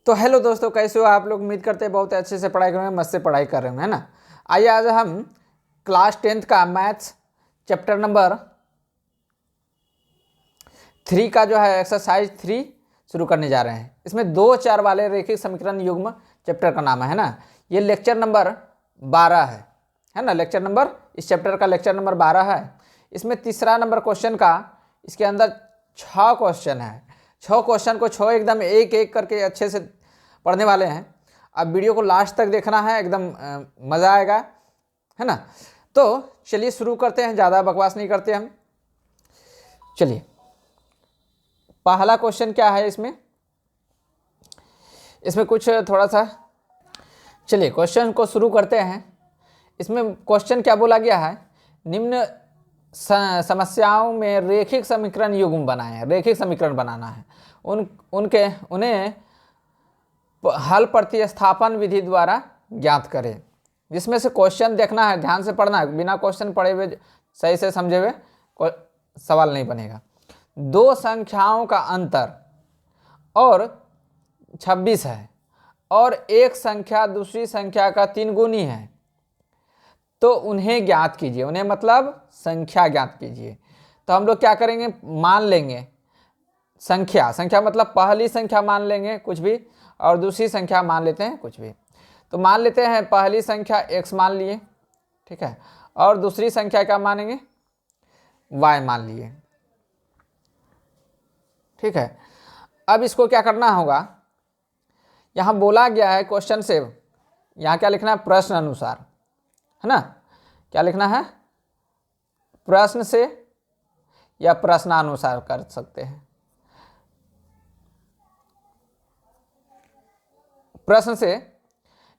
तो हेलो दोस्तों, कैसे हो आप लोग। उम्मीद करते हैं बहुत अच्छे से पढ़ाई कर रहे हैं, मस्त से पढ़ाई कर रहे हैं, है ना। आइए आज हम क्लास 10th का मैथ्स चैप्टर नंबर 3 का जो है एक्सरसाइज 3 शुरू करने जा रहे हैं। इसमें 2 4 वाले रेखिक समीकरण युग्म चैप्टर का नाम है ना। ये लेक्चर नंबर 12 है ना। लेक्चर नंबर, इस चैप्टर का लेक्चर नंबर 12 है। इसमें तीसरा नंबर क्वेश्चन का, इसके अंदर 6 क्वेश्चन है। 6 क्वेश्चन को 6 एकदम एक एक करके अच्छे से पढ़ने वाले हैं। अब वीडियो को लास्ट तक देखना है, एकदम मज़ा आएगा, है ना। तो चलिए शुरू करते हैं, ज़्यादा बकवास नहीं करते हम। चलिए पहला क्वेश्चन क्या है इसमें कुछ थोड़ा सा, चलिए क्वेश्चन को शुरू करते हैं। इसमें क्वेश्चन क्या बोला गया है, निम्न समस्याओं में रेखिक समीकरण युग्म बनाएं। रेखिक समीकरण बनाना है, उन्हें हल प्रतिस्थापन विधि द्वारा ज्ञात करें। जिसमें से क्वेश्चन देखना है, ध्यान से पढ़ना है, बिना क्वेश्चन पढ़े हुए सही से समझे हुए सवाल नहीं बनेगा। 2 संख्याओं का अंतर और 26 है और एक संख्या दूसरी संख्या का 3 गुनी है, तो उन्हें ज्ञात कीजिए। उन्हें मतलब संख्या ज्ञात कीजिए। तो हम लोग क्या करेंगे, मान लेंगे संख्या मतलब पहली संख्या मान लेंगे कुछ भी, और दूसरी संख्या मान लेते हैं कुछ भी। तो मान लेते हैं पहली संख्या x मान लिए, ठीक है, और दूसरी संख्या क्या मानेंगे, y मान लिए, ठीक है। अब इसको क्या करना होगा, यहाँ बोला गया है क्वेश्चन से, यहाँ क्या लिखना है, प्रश्न अनुसार, है ना। क्या लिखना है, प्रश्न से या प्रश्नानुसार कर सकते हैं। प्रश्न से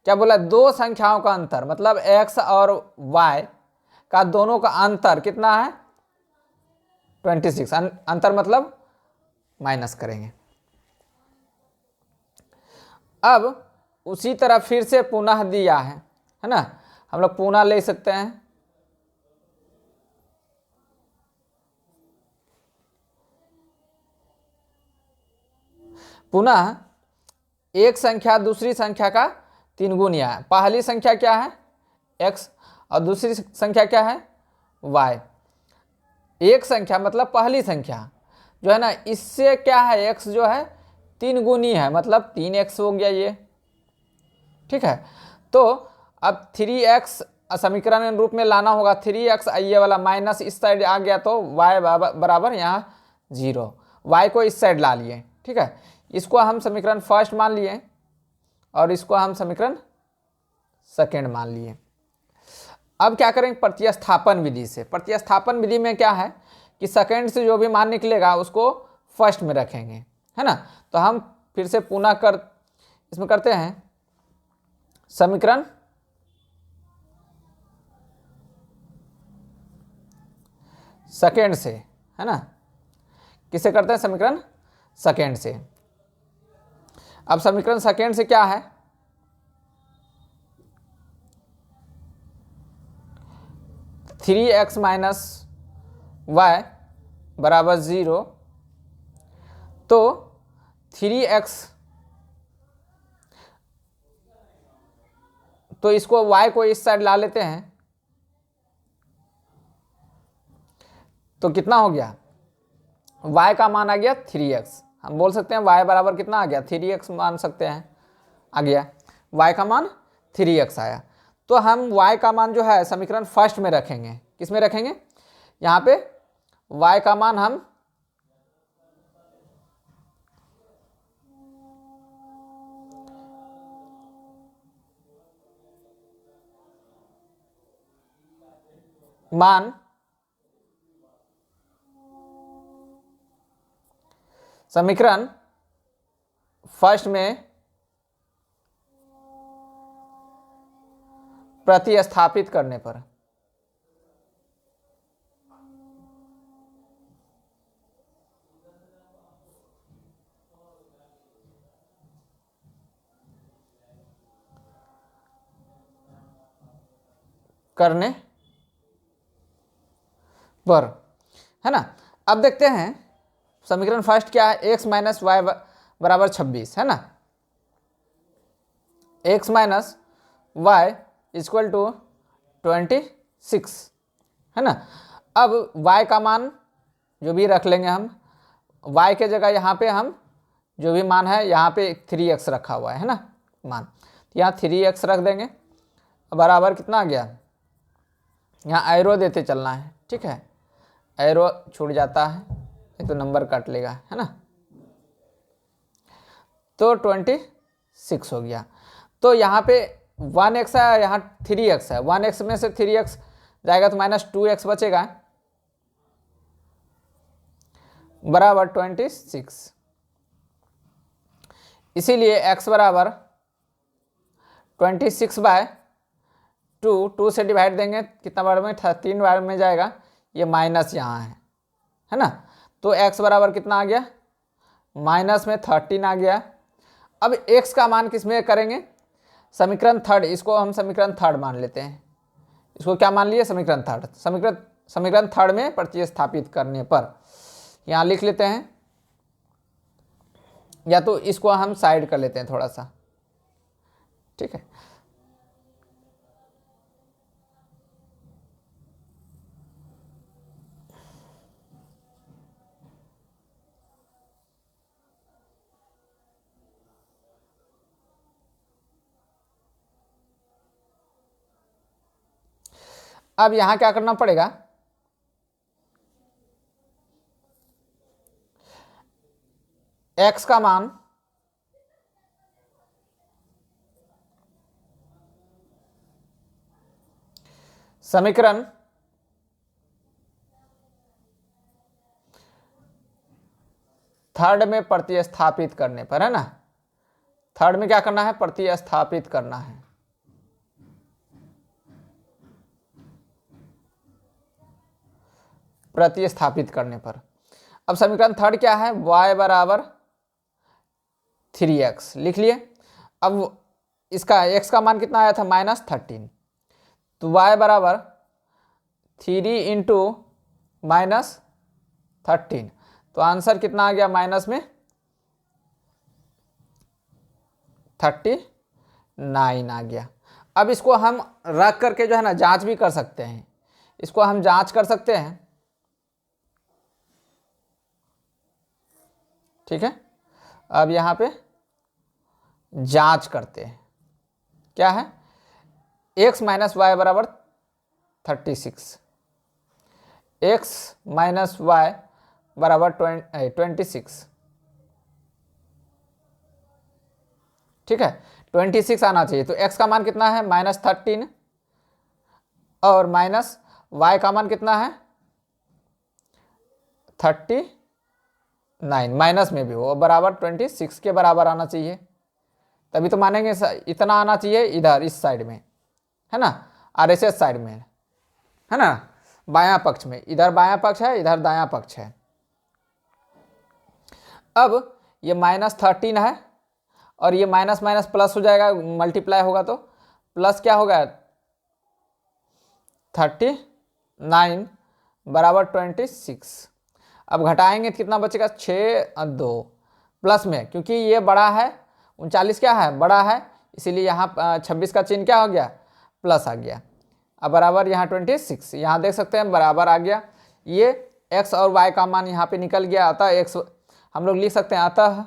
क्या बोला, 2 संख्याओं का अंतर मतलब x और y का दोनों का अंतर कितना है, 26। अंतर मतलब माइनस करेंगे। अब उसी तरह फिर से पुनः दिया है ना, हम लोग पुनः ले सकते हैं। पुनः एक संख्या दूसरी संख्या का 3 गुना है। पहली संख्या क्या है, x, और दूसरी संख्या क्या है, y। एक संख्या मतलब पहली संख्या जो है ना, इससे क्या है, x जो है 3 गुनी है, मतलब 3x हो गया ये, ठीक है। तो अब 3x समीकरण रूप में लाना होगा। 3x ये वाला माइनस इस साइड आ गया, तो y बराबर यहाँ 0, y को इस साइड ला लिए, ठीक है। इसको हम समीकरण फर्स्ट मान लिए और इसको हम समीकरण सेकेंड मान लिए। अब क्या करेंगे, प्रतिस्थापन विधि से। प्रतिस्थापन विधि में क्या है कि सेकेंड से जो भी मान निकलेगा उसको फर्स्ट में रखेंगे, है ना। तो हम फिर से पुनः इसमें करते हैं समीकरण सेकेंड से, है ना। किसे करते हैं, समीकरण सेकेंड से। अब समीकरण सेकेंड से क्या है, थ्री एक्स माइनस वाई बराबर 0। तो 3x, तो इसको y को इस साइड ला लेते हैं, तो कितना हो गया, y का मान आ गया 3x। हम बोल सकते हैं y बराबर कितना आ गया, 3x मान सकते हैं, आ गया y का मान 3x आया। तो हम y का मान जो है समीकरण फर्स्ट में रखेंगे। किस में रखेंगे, यहाँ पे y का मान हम समीकरण फर्स्ट में प्रतिस्थापित करने पर है ना। अब देखते हैं समीकरण फर्स्ट क्या है, x माइनस वाई बराबर 26, है ना। x minus y equal to 26, है ना। अब y का मान जो भी रख लेंगे हम, y के जगह यहाँ पे हम जो भी मान है यहाँ पे 3x रखा हुआ है ना मान, तो यहाँ 3x रख देंगे, बराबर कितना आ गया, यहाँ एरो देते चलना है, ठीक है, एरो छूट जाता है नहीं तो नंबर काट लेगा, है ना। तो 26 हो गया। तो यहाँ पे 1x है, यहाँ 3x है, 1x में से 3x जाएगा तो -2x बचेगा, बराबर 26। इसीलिए x बराबर 26/2, 2 से डिवाइड देंगे कितना बार में, 3 बार में जाएगा, ये माइनस यहाँ है ना। तो x बराबर कितना आ गया, माइनस में 13 आ गया। अब x का मान किस में करेंगे, समीकरण थर्ड, इसको हम समीकरण थर्ड मान लेते हैं। इसको क्या मान लिए, समीकरण थर्ड। समीकरण थर्ड में प्रतिस्थापित करने पर यहाँ लिख लेते हैं, या तो इसको हम साइड कर लेते हैं थोड़ा सा, ठीक है। अब यहां क्या करना पड़ेगा, x का मान समीकरण थर्ड में प्रतिस्थापित करने पर, है ना, थर्ड में क्या करना है, प्रतिस्थापित करना है। प्रतिस्थापित करने पर अब समीकरण थर्ड क्या है, y बराबर 3x लिख लिए। अब इसका x का मान कितना आया था, -13, तो y बराबर 3 इंटू -13, तो आंसर कितना आ गया, माइनस में 39 आ गया। अब इसको हम रख करके जो है ना जांच भी कर सकते हैं, इसको हम जांच कर सकते हैं, ठीक है। अब यहाँ पे जांच करते हैं, क्या है, x माइनस वाई बराबर 36, x माइनस वाई बराबर 26, ठीक है, 26 आना चाहिए। तो x का मान कितना है, -13, और माइनस y का मान कितना है, 39, माइनस में भी हो, बराबर 26 के बराबर आना चाहिए, तभी तो मानेंगे। इतना आना चाहिए इधर इस साइड में, है ना, RHS साइड में, है ना, बायां पक्ष में, इधर बायां पक्ष है, इधर दायां पक्ष है। अब ये -13 है और ये माइनस माइनस प्लस हो जाएगा, मल्टीप्लाई होगा तो प्लस क्या होगा, 39 बराबर 26। अब घटाएंगे तो कितना बचेगा, 6 और 2 प्लस में, क्योंकि ये बड़ा है, 39 क्या है, बड़ा है, इसीलिए यहाँ 26 का चिन्ह क्या हो गया, प्लस आ गया। अब बराबर यहाँ 26, यहाँ देख सकते हैं बराबर आ गया। ये x और y का मान यहाँ पे निकल गया, अतः x हम लोग लिख सकते हैं, अतः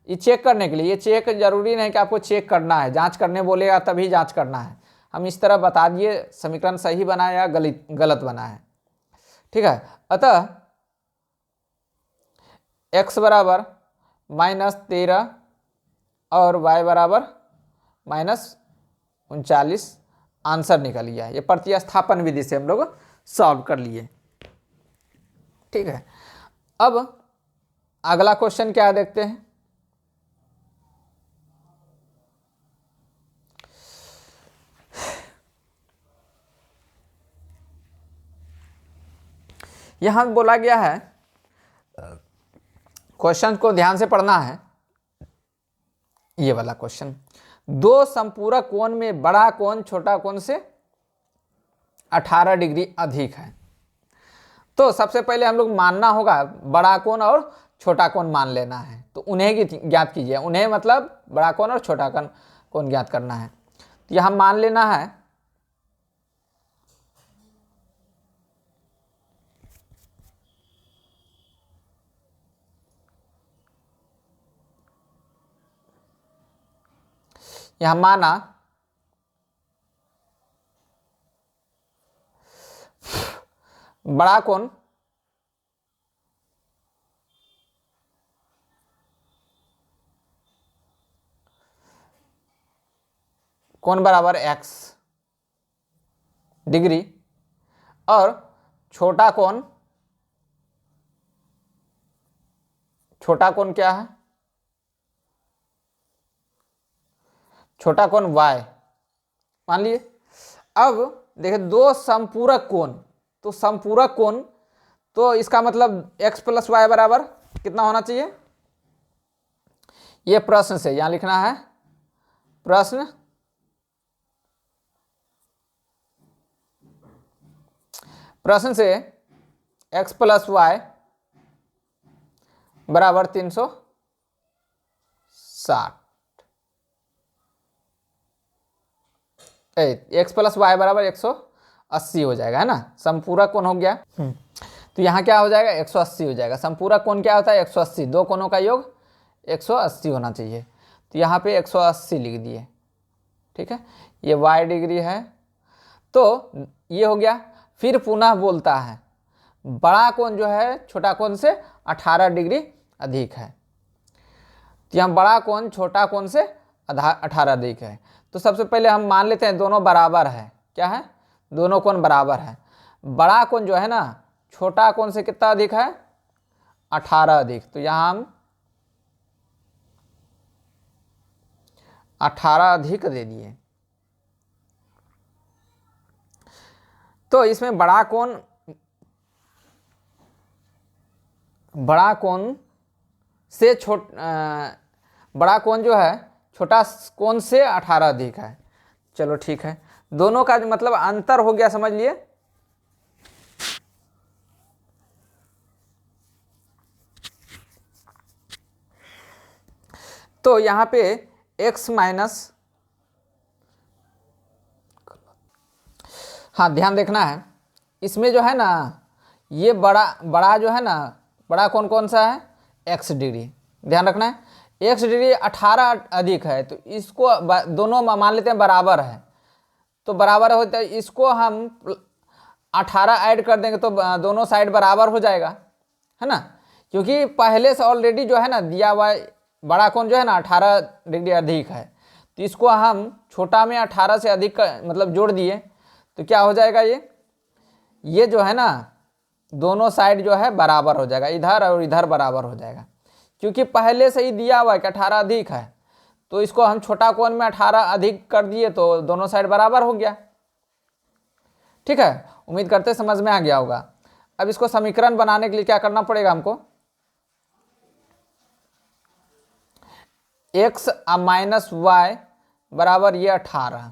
ये चेक करने के लिए, ये चेक जरूरी नहीं कि आपको चेक करना है, जांच करने बोलेगा तभी जांच करना है, हम इस तरह बता दिए समीकरण सही बना या गलत बना है, ठीक है। अतः x बराबर -13 और y बराबर -39 आंसर निकल गया। ये प्रतिस्थापन विधि से हम लोग सॉल्व कर लिए, ठीक है। अब अगला क्वेश्चन क्या देखते हैं, यहां बोला गया है, क्वेश्चन को ध्यान से पढ़ना है, ये वाला क्वेश्चन, दो संपूरक कोण में बड़ा कोण छोटा कोण से 18 डिग्री अधिक है। तो सबसे पहले हम लोग मानना होगा, बड़ा कोण और छोटा कोण मान लेना है, तो उन्हें ज्ञात कीजिए। उन्हें मतलब बड़ा कोण और छोटा कोण कोण ज्ञात करना है। तो यहाँ मान लेना है यहाँ माना बड़ा कोण कोण बराबर x डिग्री और छोटा कोण क्या है, छोटा कोण y मान लिए। अब देखिए दो समपूरक कोण, तो समपूरक कोण तो इसका मतलब x प्लस वाई बराबर कितना होना चाहिए, ये प्रश्न से यहां लिखना है, प्रश्न से x प्लस वाई बराबर 360, x प्लस वाई बराबर 180 हो जाएगा, है ना। समपूरक कोण हो गया। तो यहाँ क्या हो जाएगा 180 हो जाएगा। समपूरक कोण क्या होता है 180, दो कोणों का योग 180 होना चाहिए। तो यहाँ पे 180 लिख दिए, ठीक है। ये y डिग्री है, तो ये हो गया। फिर पुनः बोलता है बड़ा कोण जो है छोटा कोण से 18 डिग्री अधिक है। तो यहाँ बड़ा कोण छोटा कोण से 18 अधिक है। तो सबसे पहले हम मान लेते हैं दोनों बराबर है। क्या है, दोनों कोण बराबर है। बड़ा कोण जो है ना छोटा कोण से कितना अधिक है, 18 अधिक। तो यहाँ हम 18 अधिक दे दिए। तो इसमें बड़ा कोण से बड़ा कोण जो है छोटा कोण से 18 अधिक है। चलो ठीक है, दोनों का मतलब अंतर हो गया, समझ लिए। तो यहाँ पे x माइनस, हाँ ध्यान देखना है इसमें जो है ना, ये बड़ा जो है ना, बड़ा कौन सा है x डिग्री। ध्यान रखना है x डिग्री 18 अधिक है, तो इसको दोनों मान लेते हैं बराबर है। तो बराबर होता है, इसको हम 18 ऐड कर देंगे तो दोनों साइड बराबर हो जाएगा, है ना। क्योंकि पहले से ऑलरेडी जो है ना दिया हुआ बड़ा कोण जो है ना 18 डिग्री अधिक है, तो इसको हम छोटा में 18 से अधिक का मतलब जोड़ दिए, तो क्या हो जाएगा ये जो है ना दोनों साइड जो है बराबर हो जाएगा, इधर और इधर बराबर हो जाएगा। क्योंकि पहले से ही दिया हुआ है कि 18 अधिक है, तो इसको हम छोटा कोण में 18 अधिक कर दिए तो दोनों साइड बराबर हो गया। ठीक है, उम्मीद करते समझ में आ गया होगा। अब इसको समीकरण बनाने के लिए क्या करना पड़ेगा हमको, x माइनस वाई बराबर ये 18।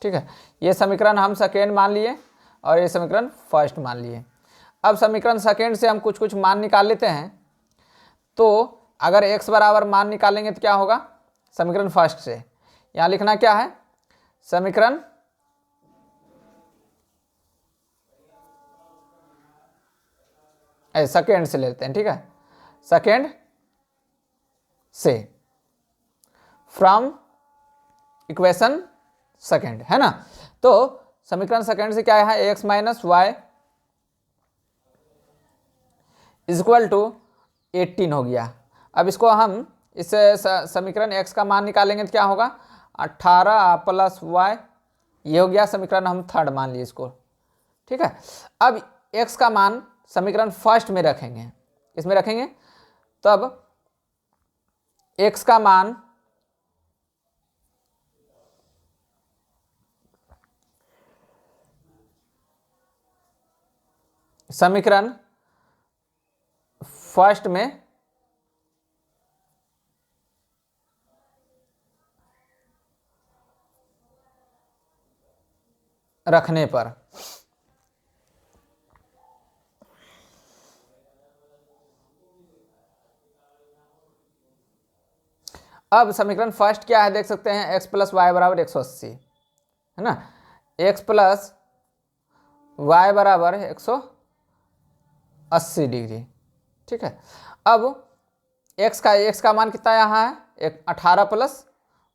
ठीक है, ये समीकरण हम सेकेंड मान लिए और ये समीकरण फर्स्ट मान लिए। अब समीकरण सेकेंड से हम कुछ कुछ मान निकाल लेते हैं। तो अगर x बराबर मान निकालेंगे तो क्या होगा, समीकरण फर्स्ट से यहाँ लिखना क्या है, समीकरण सेकेंड से लेते हैं। ठीक है, सेकेंड से फ्रॉम इक्वेशन सेकेंड, है ना। तो समीकरण सेकेंड से क्या है, x minus y equal to 18 हो गया। अब इसको हम इस समीकरण x का मान निकालेंगे तो क्या होगा, 18 प्लस वाई, ये हो गया समीकरण हम थर्ड मान लिए इसको। ठीक है, अब x का मान समीकरण फर्स्ट में रखेंगे, इसमें रखेंगे, तब x का मान समीकरण फर्स्ट में रखने पर अब समीकरण फर्स्ट क्या है देख सकते हैं, x प्लस वाई बराबर 180 है ना, x प्लस वाई बराबर 180 डिग्री। ठीक है, अब x का मान कितना यहाँ है, 18 प्लस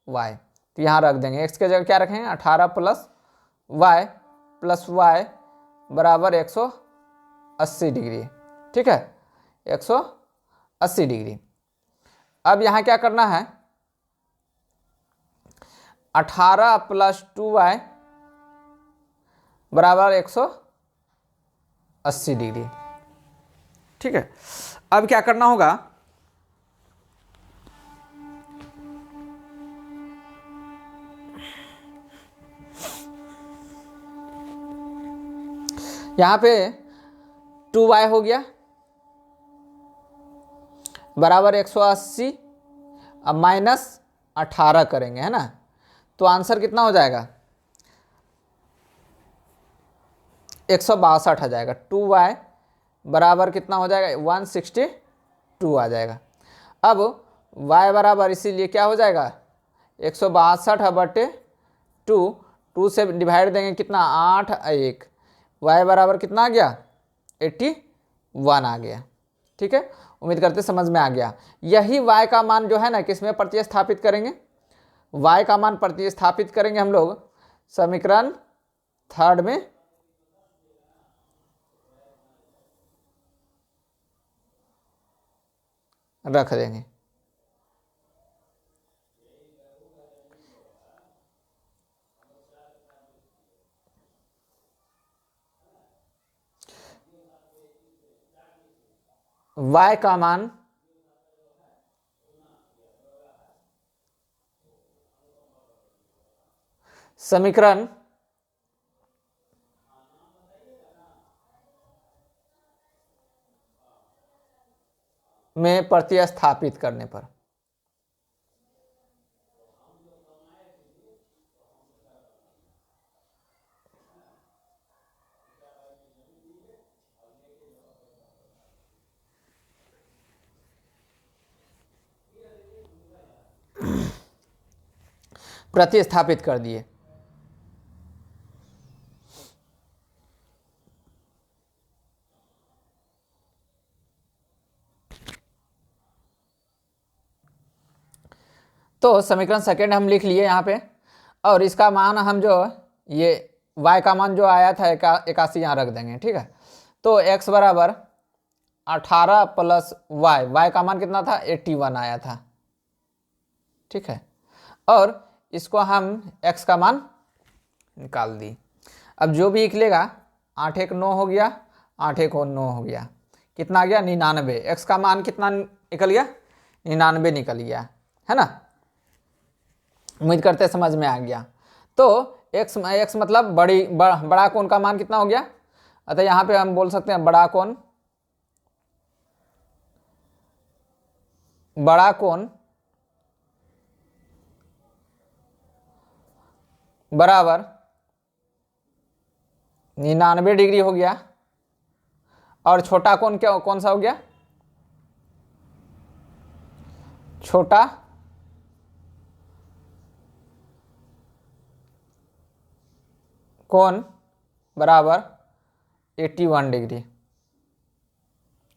वाई, तो यहाँ रख देंगे x के जगह क्या रखेंगे 18 प्लस वाई बराबर 180 डिग्री। ठीक है, 180 डिग्री। अब यहाँ क्या करना है, 18 प्लस 2y बराबर 180 डिग्री। ठीक है, अब क्या करना होगा, यहाँ पे 2y हो गया बराबर 180, अब माइनस 18 करेंगे है ना, तो आंसर कितना हो जाएगा 162 आ जाएगा। 2y बराबर कितना हो जाएगा 162 आ जाएगा। अब y बराबर इसीलिए क्या हो जाएगा 162/2, 2 से डिवाइड देंगे कितना 8 1, y बराबर कितना आ गया 81 आ गया। ठीक है, उम्मीद करते समझ में आ गया। यही y का मान जो है ना किसमें प्रतिस्थापित करेंगे, y का मान प्रतिस्थापित करेंगे हम लोग समीकरण थर्ड में, रख देंगे। y का मान समीकरण में प्रतिस्थापित करने पर प्रतिस्थापित कर दिए। तो समीकरण सेकेंड हम लिख लिए यहाँ पे, और इसका मान हम जो ये y का मान जो आया था 81 यहाँ रख देंगे। ठीक है, तो x बराबर 18 प्लस y का मान कितना था 81 आया था। ठीक है, और इसको हम x का मान निकाल दी। अब जो भी निकलेगा 8 1 9 हो गया, 8 1 9 हो गया, कितना आ गया 99। x का मान कितना निकल गया 99 निकल गया है ना, उम्मीद करते समझ में आ गया। तो x मतलब बड़ा कोण का मान कितना हो गया, अतः यहाँ पे हम बोल सकते हैं बड़ा कोण बराबर 99 डिग्री हो गया, और छोटा कोण क्या कौन सा हो गया, छोटा कोण बराबर 81 डिग्री।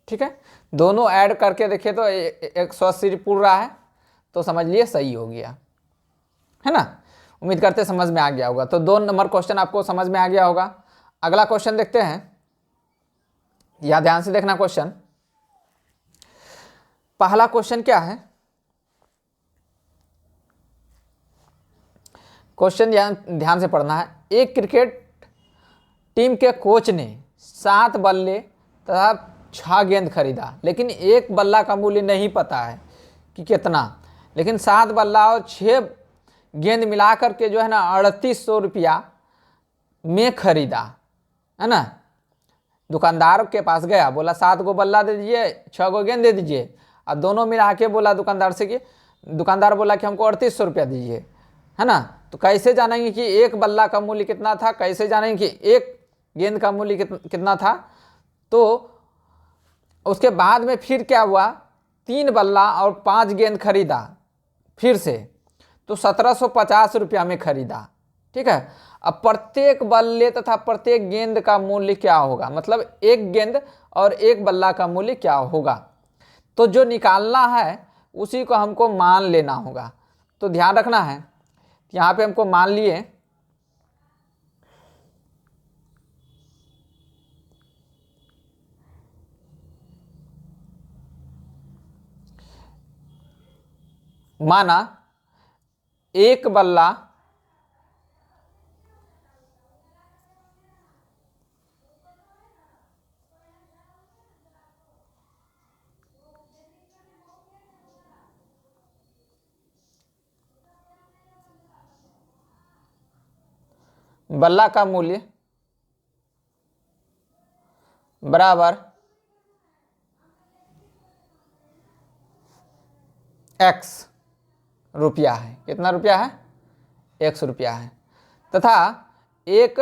ठीक है, दोनों ऐड करके देखिए तो 180 पूर रहा है, तो समझ लिए सही हो गया है ना। उम्मीद करते समझ में आ गया होगा। तो 2 नंबर क्वेश्चन आपको समझ में आ गया होगा। अगला क्वेश्चन देखते हैं, या ध्यान से देखना क्वेश्चन। पहला क्वेश्चन क्या है, क्वेश्चन ध्यान से पढ़ना है। एक क्रिकेट टीम के कोच ने 7 बल्ले तथा 6 गेंद खरीदा, लेकिन एक बल्ला का मूल्य नहीं पता है कि कितना, लेकिन 7 बल्ला और 6 गेंद मिलाकर के जो है ना 3800 रुपया में खरीदा है ना। दुकानदार के पास गया, बोला 7 गो बल्ला दे दीजिए, 6 गो गेंद दे दीजिए, और दोनों मिला के बोला दुकानदार से कि दुकानदार बोला कि हमको 3800 रुपया दीजिए है ना। तो कैसे जानेंगे कि एक बल्ला का मूल्य कितना था, कैसे जानेंगे कि एक गेंद का मूल्य कितना था। तो उसके बाद में फिर क्या हुआ, 3 बल्ला और 5 गेंद खरीदा, फिर से, तो 1750 रुपया में खरीदा। ठीक है, अब प्रत्येक बल्ले तथा प्रत्येक गेंद का मूल्य क्या होगा, मतलब एक गेंद और एक बल्ला का मूल्य क्या होगा। तो जो निकालना है उसी को हमको मान लेना होगा। तो ध्यान रखना है, यहाँ पे हमको मान लिए माना एक बल्ला बल्ला का मूल्य बराबर x रुपया है। कितना रुपया है, x रुपया है, तथा एक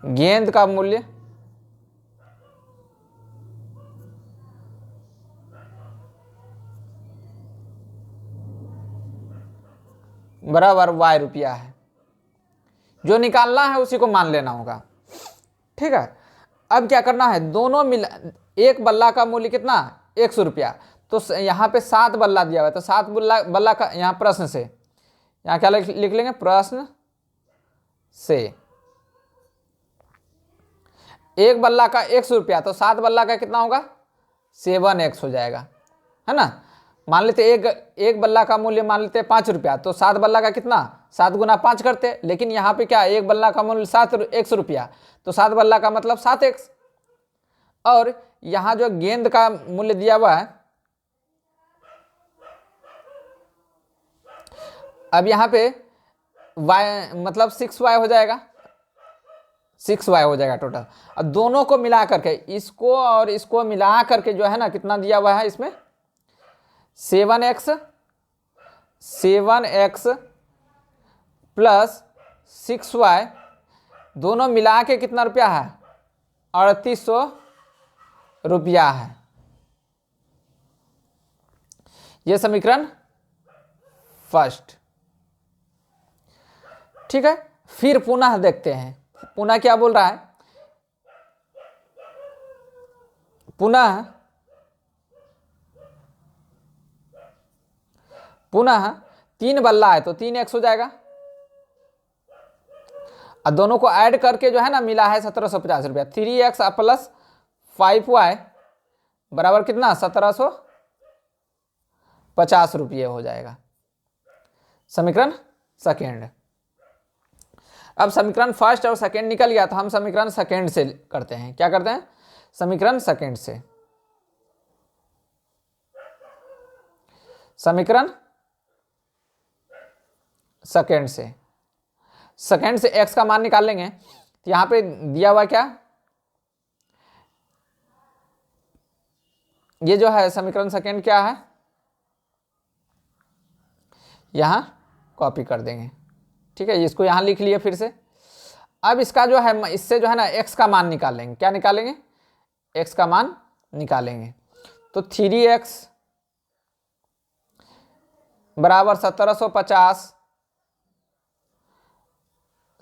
गेंद का मूल्य बराबर y रुपया है। जो निकालना है उसी को मान लेना होगा। ठीक है, अब क्या करना है, दोनों मिला, एक बल्ला का मूल्य कितना, 100 रुपया, तो यहाँ पे 7 बल्ला दिया हुआ है, तो 7 बल्ला बल्ला का यहाँ प्रश्न से, यहाँ क्या लिख लेंगे, प्रश्न से एक बल्ला का 100 रुपया, तो 7 बल्ला का कितना होगा, 7x हो जाएगा, है ना। मान लेते एक बल्ला का मूल्य मान लेते 5 रुपया, तो 7 बल्ला का कितना, 7 गुना 5 करते, लेकिन यहाँ पे क्या, एक बल्ला का मूल्य 100 रुपया, तो 7 बल्ला का मतलब 7x। और यहाँ जो गेंद का मूल्य दिया हुआ है, अब यहाँ पे y मतलब 6y हो जाएगा, 6y हो जाएगा टोटल। अब दोनों को मिला करके, इसको और इसको मिला करके जो है ना, कितना दिया हुआ है इसमें, 7x प्लस 6y, दोनों मिला के कितना रुपया है, 3800 रुपया है। यह समीकरण फर्स्ट। ठीक है, फिर पुनः देखते हैं, पुनः क्या बोल रहा है, पुनः 3 बल्ला है तो 3x हो जाएगा, और दोनों को ऐड करके जो है ना मिला है 1750 रुपया। 3x प्लस 5y बराबर कितना, 1750 रुपये हो जाएगा, समीकरण सेकेंड। अब समीकरण फर्स्ट और सेकेंड निकल गया, तो हम समीकरण सेकेंड से करते हैं। क्या करते हैं, समीकरण सेकेंड से, समीकरण सेकेंड से x का मान निकाल लेंगे। तो यहां पे दिया हुआ क्या, ये जो है समीकरण सेकेंड क्या है, यहां कॉपी कर देंगे। ठीक है, इसको यहां लिख लिए फिर से। अब इसका जो है, इससे जो है ना x का मान निकालेंगे। क्या निकालेंगे, x का मान निकालेंगे। तो 3x बराबर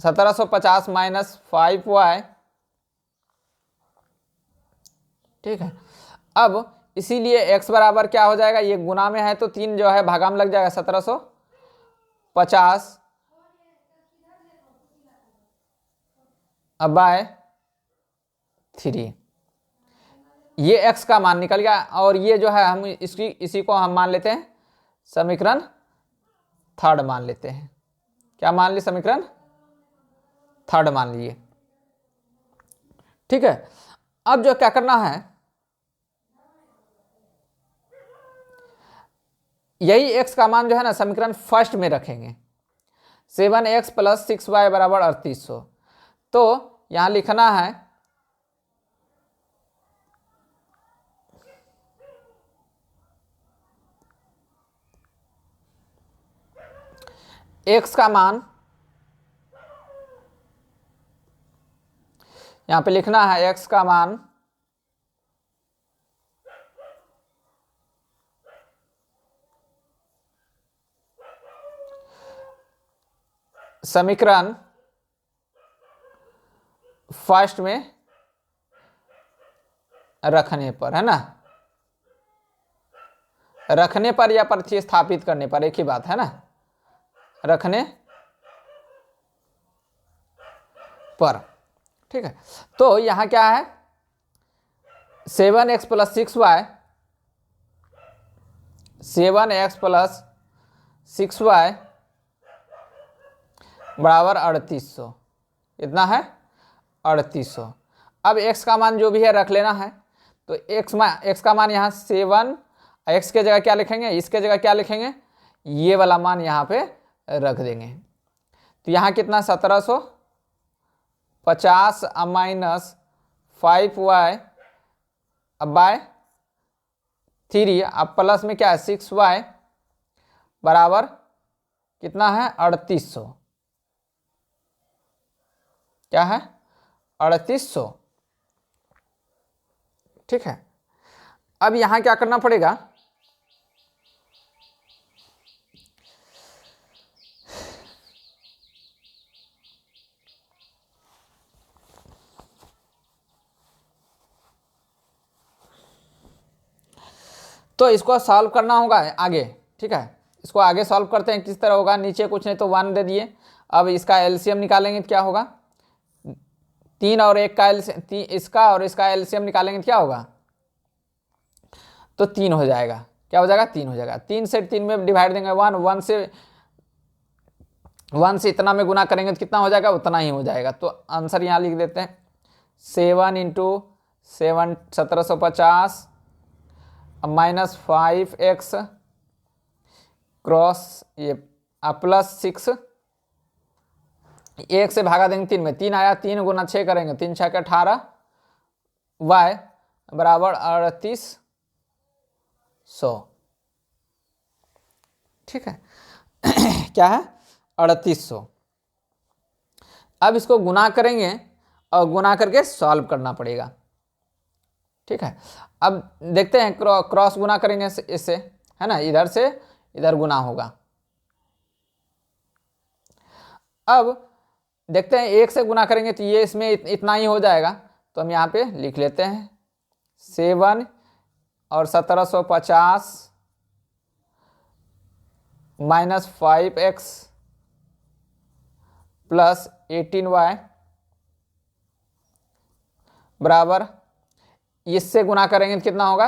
1750 माइनस 5y। ठीक है, अब इसीलिए x बराबर क्या हो जाएगा, ये गुना में है तो 3 जो है भागा में लग जाएगा, 1750 बाय 3। ये x का मान निकल गया, और ये जो है हम इसी को हम मान लेते हैं समीकरण थर्ड मान लेते हैं। क्या मान लिए, समीकरण थर्ड मान लिए। ठीक है, अब जो क्या करना है, यही x का मान जो है ना समीकरण फर्स्ट में रखेंगे। 7x प्लस 6y बराबर 3800। तो यहां लिखना है x का मान, यहां पे लिखना है x का मान समीकरण फर्स्ट में रखने पर, है ना, रखने पर या प्रतिस्थापित करने पर एक ही बात है ना, रखने पर। ठीक है, तो यहां क्या है, 7x plus 6y, 7x plus 6y बराबर 3800। इतना है 3800। अब x का मान जो भी है रख लेना है, तो x का मान यहाँ 7, x के जगह क्या लिखेंगे, इसके जगह क्या लिखेंगे, ये वाला मान यहाँ पे रख देंगे। तो यहाँ कितना 1750 माइनस 5y अब बाय 3, अब प्लस में क्या है 6y बराबर कितना है 3800। क्या है 3800। ठीक है, अब यहां क्या करना पड़ेगा, तो इसको सॉल्व करना होगा आगे। ठीक है, इसको आगे सॉल्व करते हैं, किस तरह होगा, नीचे कुछ नहीं तो 1 दे दिए। अब इसका एलसीएम निकालेंगे तो क्या होगा, 3 और 1 का इसका और इसका एलसीएम निकालेंगे तो क्या होगा, तो 3 हो जाएगा। क्या हो जाएगा, 3 हो जाएगा। 3 से 3 में डिवाइड देंगे 1, 1 से इतना में गुना करेंगे तो कितना हो जाएगा, उतना ही हो जाएगा। तो आंसर यहाँ लिख देते हैं 7 इंटू 7 1750 माइनस 5x क्रॉस ये प्लस 6, 1 से भागा देंगे 3 में, 3 आया, 3 गुना 6 करेंगे, 3 6 के 18 y बराबर 3800। ठीक है क्या है 3800। अब इसको गुना करेंगे और गुना करके सॉल्व करना पड़ेगा। ठीक है, अब देखते हैं क्रॉस गुना करेंगे इससे, है ना, इधर से इधर गुना होगा। अब देखते हैं 1 से गुना करेंगे तो ये इसमें इतना ही हो जाएगा, तो हम यहाँ पे लिख लेते हैं 7 और 1750 माइनस 5x प्लस 18y बराबर, इससे गुना करेंगे तो कितना होगा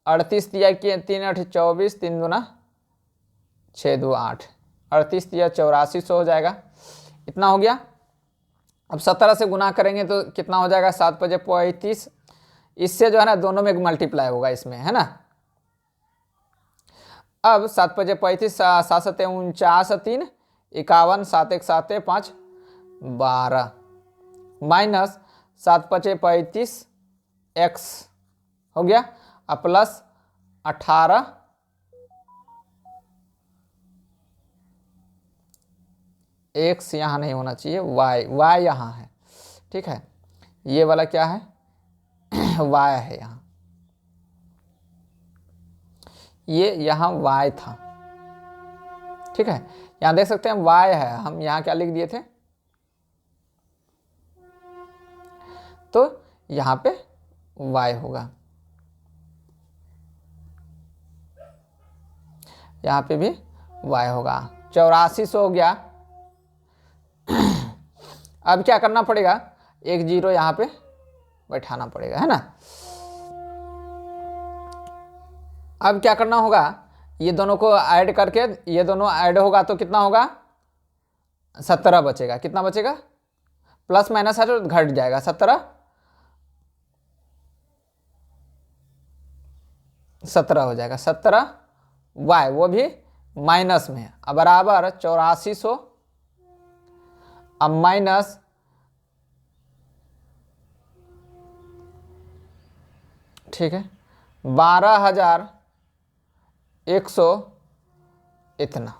38 दिया कि 3 8 24, 3 दूना 6 2 8, 38 दिया 8400 हो जाएगा। इतना हो गया। अब 17 से गुना करेंगे तो कितना हो जाएगा 7 5 35, इससे जो है ना दोनों में मल्टीप्लाई होगा इसमें, है ना। अब 7 5 35, 7 7 49 3 51, 7 1 7 5 12 माइनस 7 5 35 x हो गया, अब प्लस 18 x यहाँ नहीं होना चाहिए, y यहाँ है। ठीक है, ये वाला क्या है y है यहाँ, ये यहाँ y था। ठीक है, यहाँ देख सकते हैं y है, हम यहाँ क्या लिख दिए थे, तो यहाँ पे y होगा, यहाँ पे भी y होगा। 8400 हो गया। अब क्या करना पड़ेगा, एक 0 यहाँ पे बैठाना पड़ेगा, है ना। अब क्या करना होगा, ये दोनों को ऐड करके, ये दोनों ऐड होगा तो कितना होगा 17 बचेगा। कितना बचेगा, प्लस माइनस है तो घट जाएगा, 17 हो जाएगा। 17 y वो भी माइनस में है, अब बराबर 8400 अब माइनस ठीक है 12100 इतना।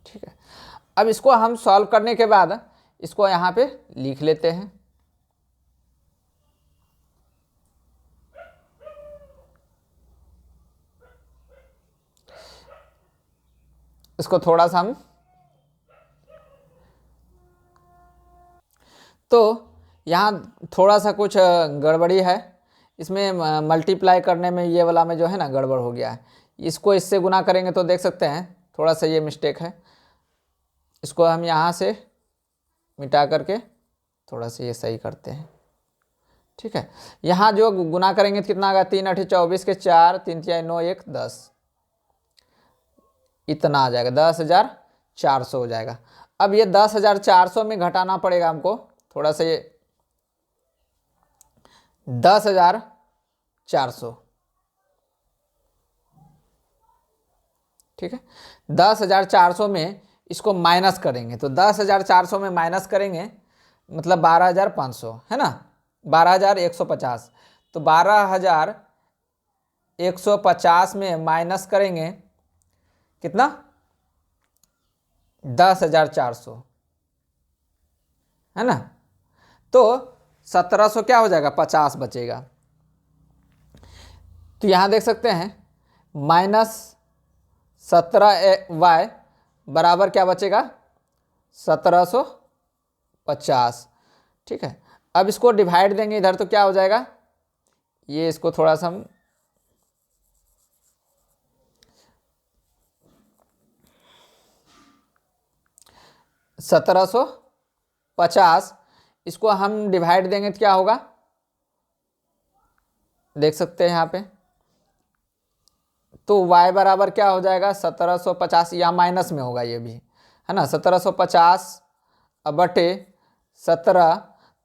ठीक है, अब इसको हम सॉल्व करने के बाद इसको यहाँ पे लिख लेते हैं। इसको थोड़ा सा हम, तो यहाँ थोड़ा सा कुछ गड़बड़ी है इसमें, मल्टीप्लाई करने में ये वाला में जो है ना गड़बड़ हो गया है। इसको इससे गुना करेंगे तो देख सकते हैं थोड़ा सा ये मिस्टेक है। इसको हम यहाँ से मिटा करके थोड़ा सा ये सही करते हैं, ठीक है। यहाँ जो गुना करेंगे तो कितना आएगा, 3 8 24 के 4, 3 3 9 1 10, इतना आ जाएगा, 10,400 हो जाएगा। अब ये 10,400 में घटाना पड़ेगा हमको थोड़ा सा, ये 10,400, ठीक है। 10,400 में इसको माइनस करेंगे तो 10,400 में माइनस करेंगे मतलब 12,500 है ना, 12,150। तो 12,150 में माइनस करेंगे कितना, 10,400 है ना। तो 1,700 क्या हो जाएगा, 50 बचेगा। तो यहां देख सकते हैं -17y बराबर क्या बचेगा, 1,750, ठीक है। अब इसको डिवाइड देंगे इधर तो क्या हो जाएगा, ये इसको थोड़ा सा हम 1,750 इसको हम डिवाइड देंगे तो क्या होगा, देख सकते हैं यहाँ पे। तो y बराबर क्या हो जाएगा, 1,750, या माइनस में होगा ये भी है ना, 1,750 बटे 17,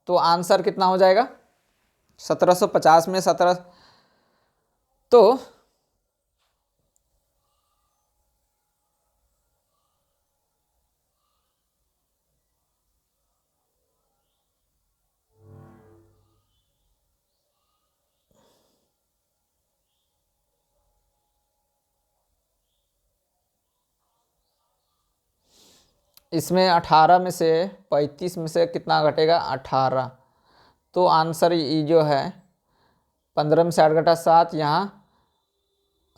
तो आंसर कितना हो जाएगा, 1,750 में 17, तो इसमें 18 में से 35 में से कितना घटेगा, 18। तो आंसर ये जो है 15 में से 8 घटा 7 यहाँ,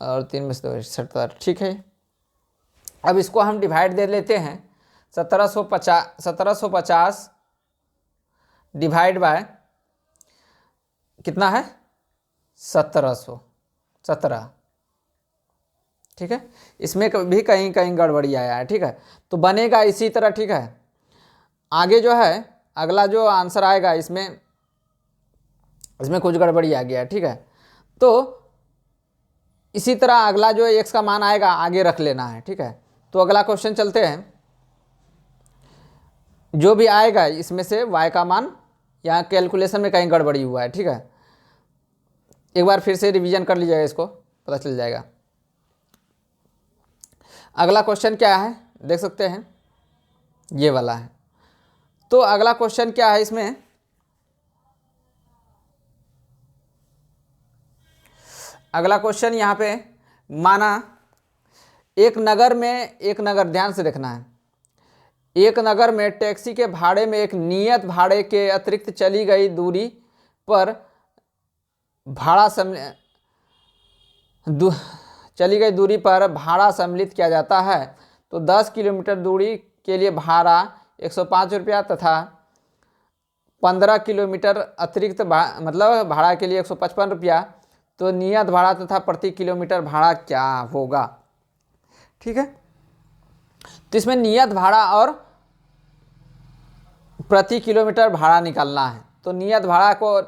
और 3 में से 2 70, ठीक है। अब इसको हम डिवाइड दे लेते हैं, 1,750 डिवाइड बाय कितना है, 1,717, ठीक है। इसमें भी कहीं कहीं गड़बड़ी आया है, ठीक है। तो बनेगा इसी तरह, ठीक है। आगे जो है अगला जो आंसर आएगा इसमें कुछ गड़बड़ी आ गया है, ठीक है। तो इसी तरह अगला जो x का मान आएगा आगे रख लेना है, ठीक है। तो अगला क्वेश्चन चलते हैं, जो भी आएगा इसमें से y का मान, यहाँ कैलकुलेशन में कहीं गड़बड़ी हुआ है, ठीक है। एक बार फिर से रिवीजन कर लीजिएगा, इसको पता चल जाएगा। अगला क्वेश्चन क्या है देख सकते हैं, ये वाला है। तो अगला क्वेश्चन क्या है इसमें, अगला क्वेश्चन यहाँ पे, माना एक नगर, ध्यान से देखना है, एक नगर में टैक्सी के भाड़े में एक नियत भाड़े के अतिरिक्त चली गई दूरी पर भाड़ा सम्मिलित किया जाता है। तो 10 किलोमीटर दूरी के लिए भाड़ा 105 रुपया तथा 15 किलोमीटर अतिरिक्त मतलब भाड़ा के लिए 155 रुपया। तो नियत भाड़ा तथा प्रति किलोमीटर भाड़ा क्या होगा, ठीक है। तो इसमें नियत भाड़ा और प्रति किलोमीटर भाड़ा निकालना है। तो नियत भाड़ा को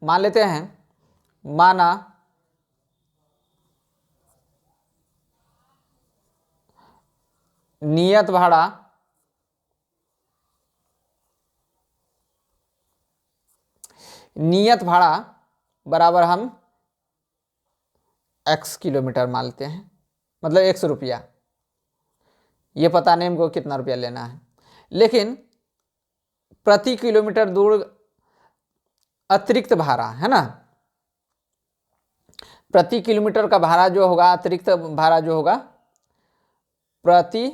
मान लेते हैं, माना नियत भाड़ा बराबर हम x किलोमीटर मान लेते हैं, मतलब 100 रुपया। ये पता नहीं हमको कितना रुपया लेना है, लेकिन प्रति किलोमीटर दूर अतिरिक्त भाड़ा है ना, प्रति किलोमीटर का भाड़ा जो होगा, अतिरिक्त भाड़ा जो होगा प्रति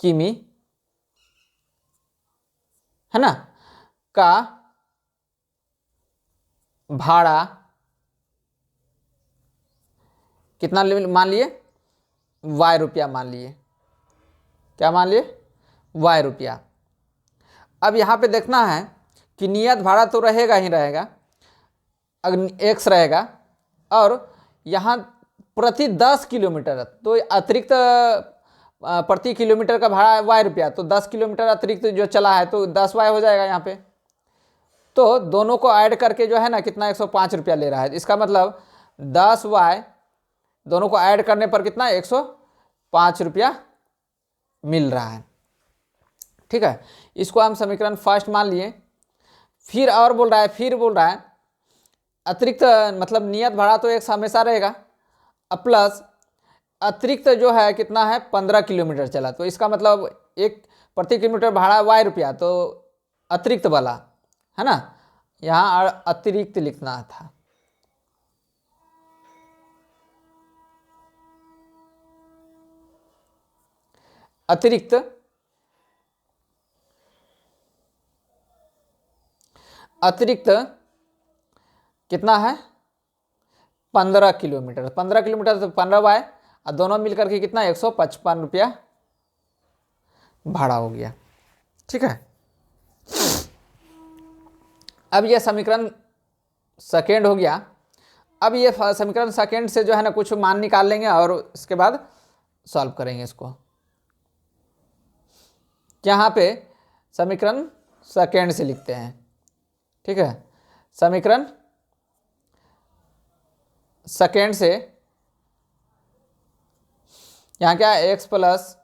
किमी है ना का भाड़ा कितना मान लिए, y रुपया मान लिए। क्या मान लिए, y रुपया। अब यहाँ पे देखना है कि नियत भाड़ा तो रहेगा ही रहेगा, अगर x रहेगा, और यहाँ प्रति 10 किलोमीटर, तो अतिरिक्त प्रति किलोमीटर का भाड़ा y रुपया, तो 10 किलोमीटर अतिरिक्त जो चला है तो 10y हो जाएगा यहाँ पे। तो दोनों को ऐड करके जो है ना कितना 105 रुपया ले रहा है। इसका मतलब 10y दोनों को ऐड करने पर कितना 105 रुपया मिल रहा है। ठीक है, इसको हम समीकरण फर्स्ट मान लिए। फिर और बोल रहा है अतिरिक्त मतलब नियत भाड़ा तो एक हमेशा रहेगा, प्लस अतिरिक्त जो है कितना है 15 किलोमीटर चला, तो इसका मतलब एक प्रति किलोमीटर भाड़ा y रुपया, तो अतिरिक्त वाला है ना, यहाँ अतिरिक्त लिखना था। अतिरिक्त कितना है 15 किलोमीटर, 15 किलोमीटर तो 15y, और दोनों मिलकर के कितना 155 रुपया भाड़ा हो गया। ठीक है, अब यह समीकरण सेकेंड हो गया। अब ये समीकरण सेकेंड से जो है ना कुछ मान निकाल लेंगे और इसके बाद सॉल्व करेंगे इसको। यहाँ पे समीकरण सेकेंड से लिखते हैं। ठीक है, समीकरण सेकेंड से यहाँ क्या है x प्लस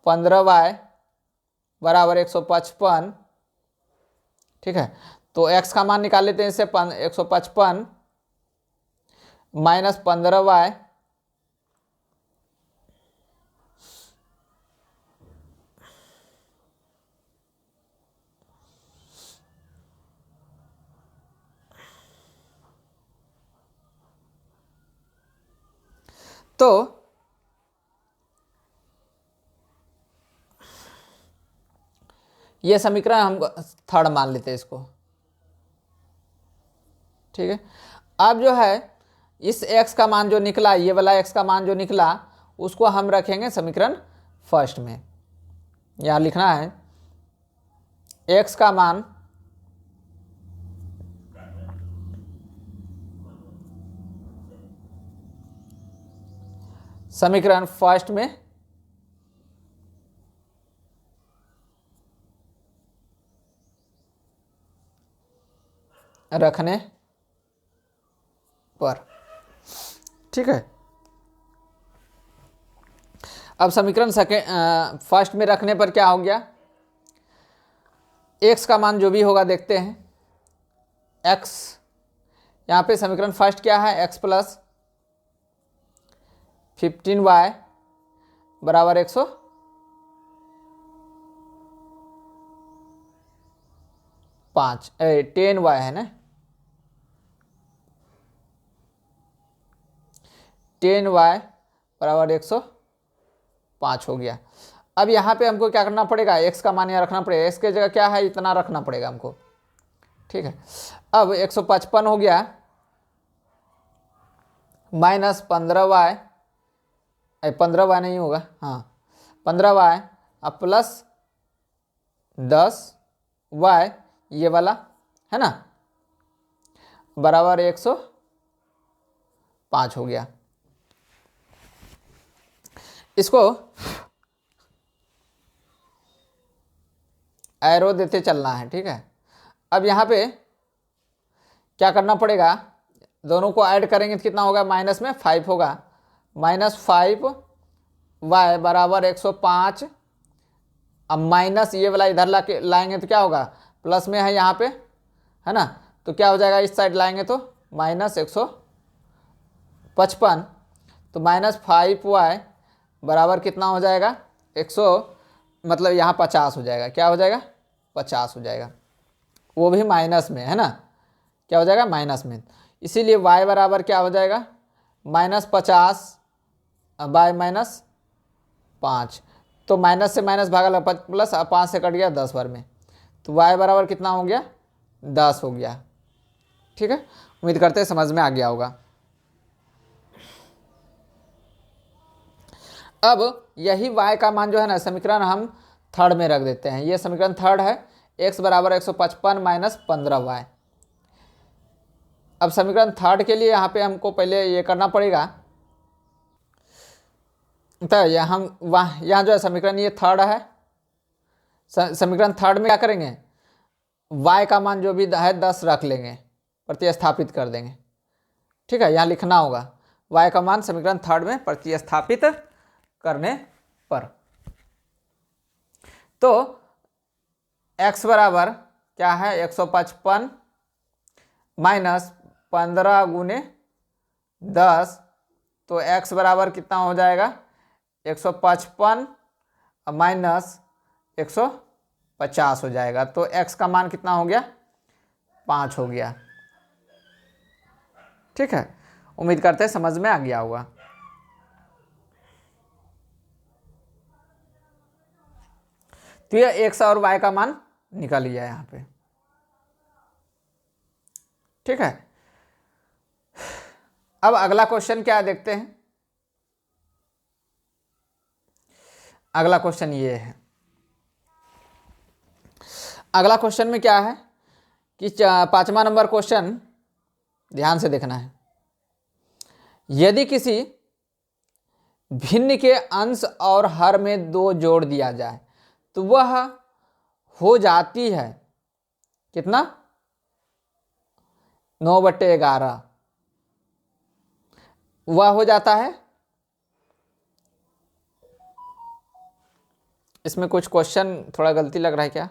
15y बराबर 155। ठीक है, तो x का मान निकाल लेते हैं इससे 155 माइनस 15y तो ये समीकरण हम थर्ड मान लेते हैं इसको। ठीक है, अब जो है इस x का मान जो निकला, ये वाला x का मान जो निकला उसको हम रखेंगे समीकरण फर्स्ट में। यहाँ लिखना है x का मान समीकरण फर्स्ट में रखने पर। ठीक है, अब समीकरण फर्स्ट में रखने पर क्या हो गया, x का मान जो भी होगा देखते हैं। x यहाँ पे समीकरण फर्स्ट क्या है, x प्लस 15y बराबर 105 10y है ना, 10y बराबर 105 हो गया। अब यहाँ पे हमको क्या करना पड़ेगा, x का मान यहाँ रखना पड़ेगा, x की जगह क्या है इतना रखना पड़ेगा हमको। ठीक है, अब 155 हो गया माइनस 15y, 15y नहीं होगा, हाँ 15y अब प्लस 10y ये वाला है ना बराबर 105 हो गया। इसको एरो देते चलना है। ठीक है, अब यहाँ पे क्या करना पड़ेगा, दोनों को ऐड करेंगे तो कितना होगा, माइनस में 5 होगा, माइनस 5y बराबर 105। अब माइनस ये वाला इधर लाएंगे तो क्या होगा, प्लस में है यहाँ पे है ना, तो क्या हो जाएगा इस साइड लाएंगे तो माइनस 155, तो माइनस 5y बराबर कितना हो जाएगा 100, मतलब यहाँ 50 हो जाएगा। क्या हो जाएगा 50 हो जाएगा, वो भी माइनस में है ना, क्या हो जाएगा माइनस में। इसीलिए y बराबर क्या हो जाएगा -50 बाय -5, तो माइनस से माइनस भागा प्लस 5 से कट गया 10 बार में, तो y बराबर कितना हो गया 10 हो गया। ठीक है, उम्मीद करते हैं समझ में आ गया होगा। अब यही y का मान जो है ना समीकरण हम थर्ड में रख देते हैं। ये समीकरण थर्ड है, x बराबर 155 माइनस 15y। अब समीकरण थर्ड के लिए यहाँ पे हमको पहले ये करना पड़ेगा, तो यहाँ जो है समीकरण ये थर्ड है। समीकरण थर्ड में क्या करेंगे, y का मान जो भी है 10 रख लेंगे, प्रतिस्थापित कर देंगे। ठीक है, यहाँ लिखना होगा y का मान समीकरण थर्ड में प्रतिस्थापित करने पर। तो x बराबर क्या है 155 माइनस 15 गुने 10, तो x बराबर कितना हो जाएगा 155 माइनस 150 हो जाएगा। तो x का मान कितना हो गया 5 हो गया। ठीक है, उम्मीद करते हैं समझ में आ गया होगा। तो ये x और y का मान निकल लिया यहाँ पे। ठीक है, अब अगला क्वेश्चन क्या देखते हैं। अगला क्वेश्चन ये है, अगला क्वेश्चन में क्या है कि 5वां नंबर क्वेश्चन ध्यान से देखना है। यदि किसी भिन्न के अंश और हर में 2 जोड़ दिया जाए तो वह हो जाती है कितना 9/11, वह हो जाता है। इसमें कुछ क्वेश्चन थोड़ा गलती लग रहा है क्या,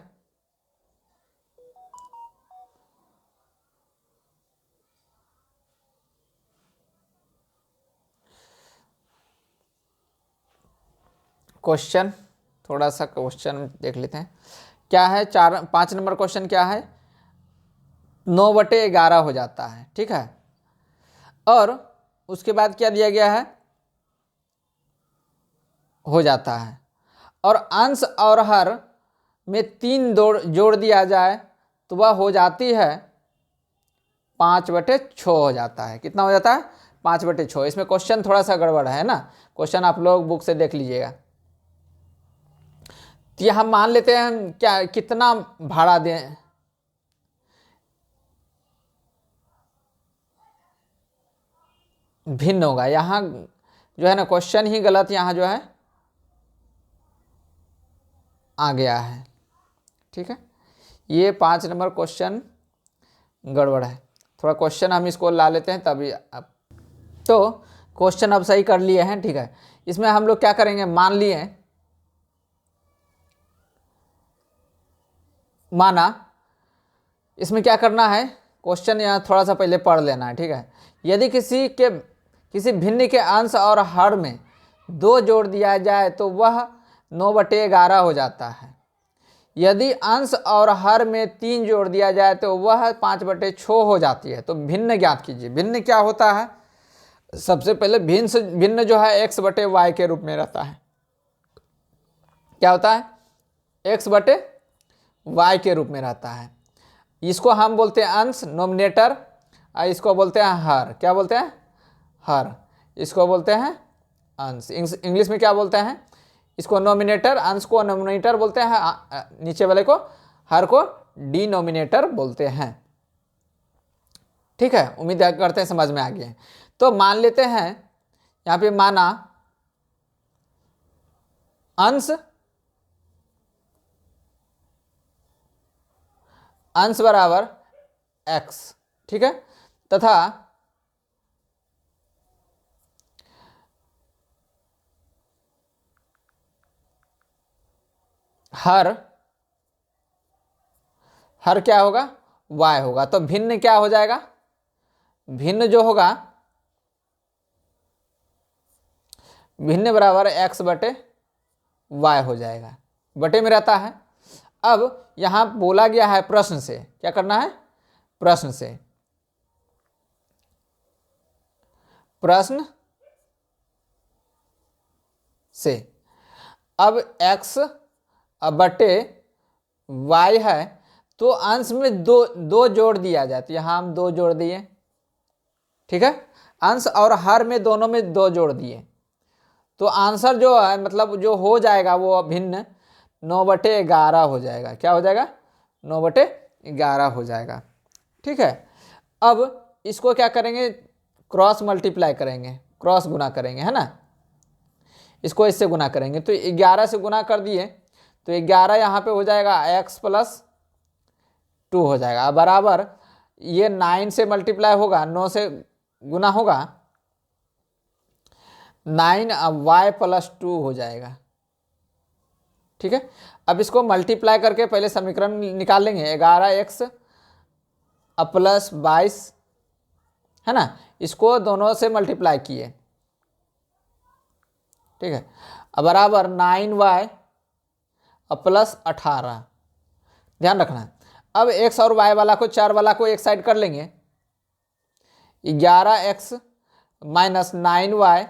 क्वेश्चन थोड़ा सा क्वेश्चन देख लेते हैं। क्या है 5 नंबर क्वेश्चन क्या है 9/11 हो जाता है। ठीक है, और उसके बाद क्या दिया गया है हो जाता है, और अंश और हर में 3 जोड़ दिया जाए तो वह हो जाती है 5/6 हो जाता है। कितना हो जाता है 5/6। इसमें क्वेश्चन थोड़ा सा गड़बड़ है ना, क्वेश्चन आप लोग बुक से देख लीजिएगा। तो ये हम मान लेते हैं क्या कितना भाड़ा दें, भिन्न होगा। यहाँ जो है ना क्वेश्चन ही गलत यहाँ जो है आ गया है। ठीक है, ये 5 नंबर क्वेश्चन गड़बड़ है। थोड़ा क्वेश्चन हम इसको ला लेते हैं तभी अब, तो क्वेश्चन अब सही कर लिए हैं। ठीक है, इसमें हम लोग क्या करेंगे, मान लिए माना, इसमें क्या करना है क्वेश्चन यहाँ थोड़ा सा पहले पढ़ लेना है। ठीक है, यदि किसी भिन्न के अंश और हर में 2 जोड़ दिया जाए तो वह 9/11 हो जाता है। यदि अंश और हर में 3 जोड़ दिया जाए तो वह 5/6 हो जाती है। तो भिन्न ज्ञात कीजिए। भिन्न क्या होता है, सबसे पहले भिन्न जो है x/y के रूप में रहता है। क्या होता है x/y के रूप में रहता है। इसको हम बोलते हैं अंश नोमिनेटर, इसको बोलते हैं हर। क्या बोलते हैं हर, इसको बोलते हैं अंश। इंग्लिश में क्या बोलते हैं इसको नोमिनेटर, अंश को नोमिनेटर बोलते हैं, नीचे वाले को हर को डिनोमिनेटर बोलते हैं। ठीक है, उम्मीद करते हैं समझ में आ गया है। तो मान लेते हैं यहाँ पे माना अंश बराबर x। ठीक है, तथा हर क्या होगा y होगा। तो भिन्न क्या हो जाएगा, भिन्न जो होगा भिन्न बराबर x/y हो जाएगा, बटे में रहता है। अब यहां बोला गया है प्रश्न से, क्या करना है प्रश्न से अब x बटे y है तो अंश में दो जोड़ दिया जाए, तो यहां हम 2 जोड़ दिए। ठीक है, अंश और हर में दोनों में 2 जोड़ दिए तो आंसर जो है मतलब जो हो जाएगा वो भिन्न 9/11 हो जाएगा। क्या हो जाएगा? 9/11 हो जाएगा। ठीक है, अब इसको क्या करेंगे? क्रॉस मल्टीप्लाई करेंगे, क्रॉस गुना करेंगे, है ना। इसको इससे गुना करेंगे तो 11 से गुना कर दिए तो 11 यहाँ पे हो जाएगा x + 2 हो जाएगा, बराबर ये 9 से मल्टीप्लाई होगा, 9 से गुना होगा 9 y + 2 हो जाएगा। ठीक है, अब इसको मल्टीप्लाई करके पहले समीकरण निकाल लेंगे। 11x + 22 है ना, इसको दोनों से मल्टीप्लाई किए। ठीक है, अब बराबर 9y + 18। ध्यान रखना, अब x और y वाला को 4 वाला को एक साइड कर लेंगे। 11x - 9y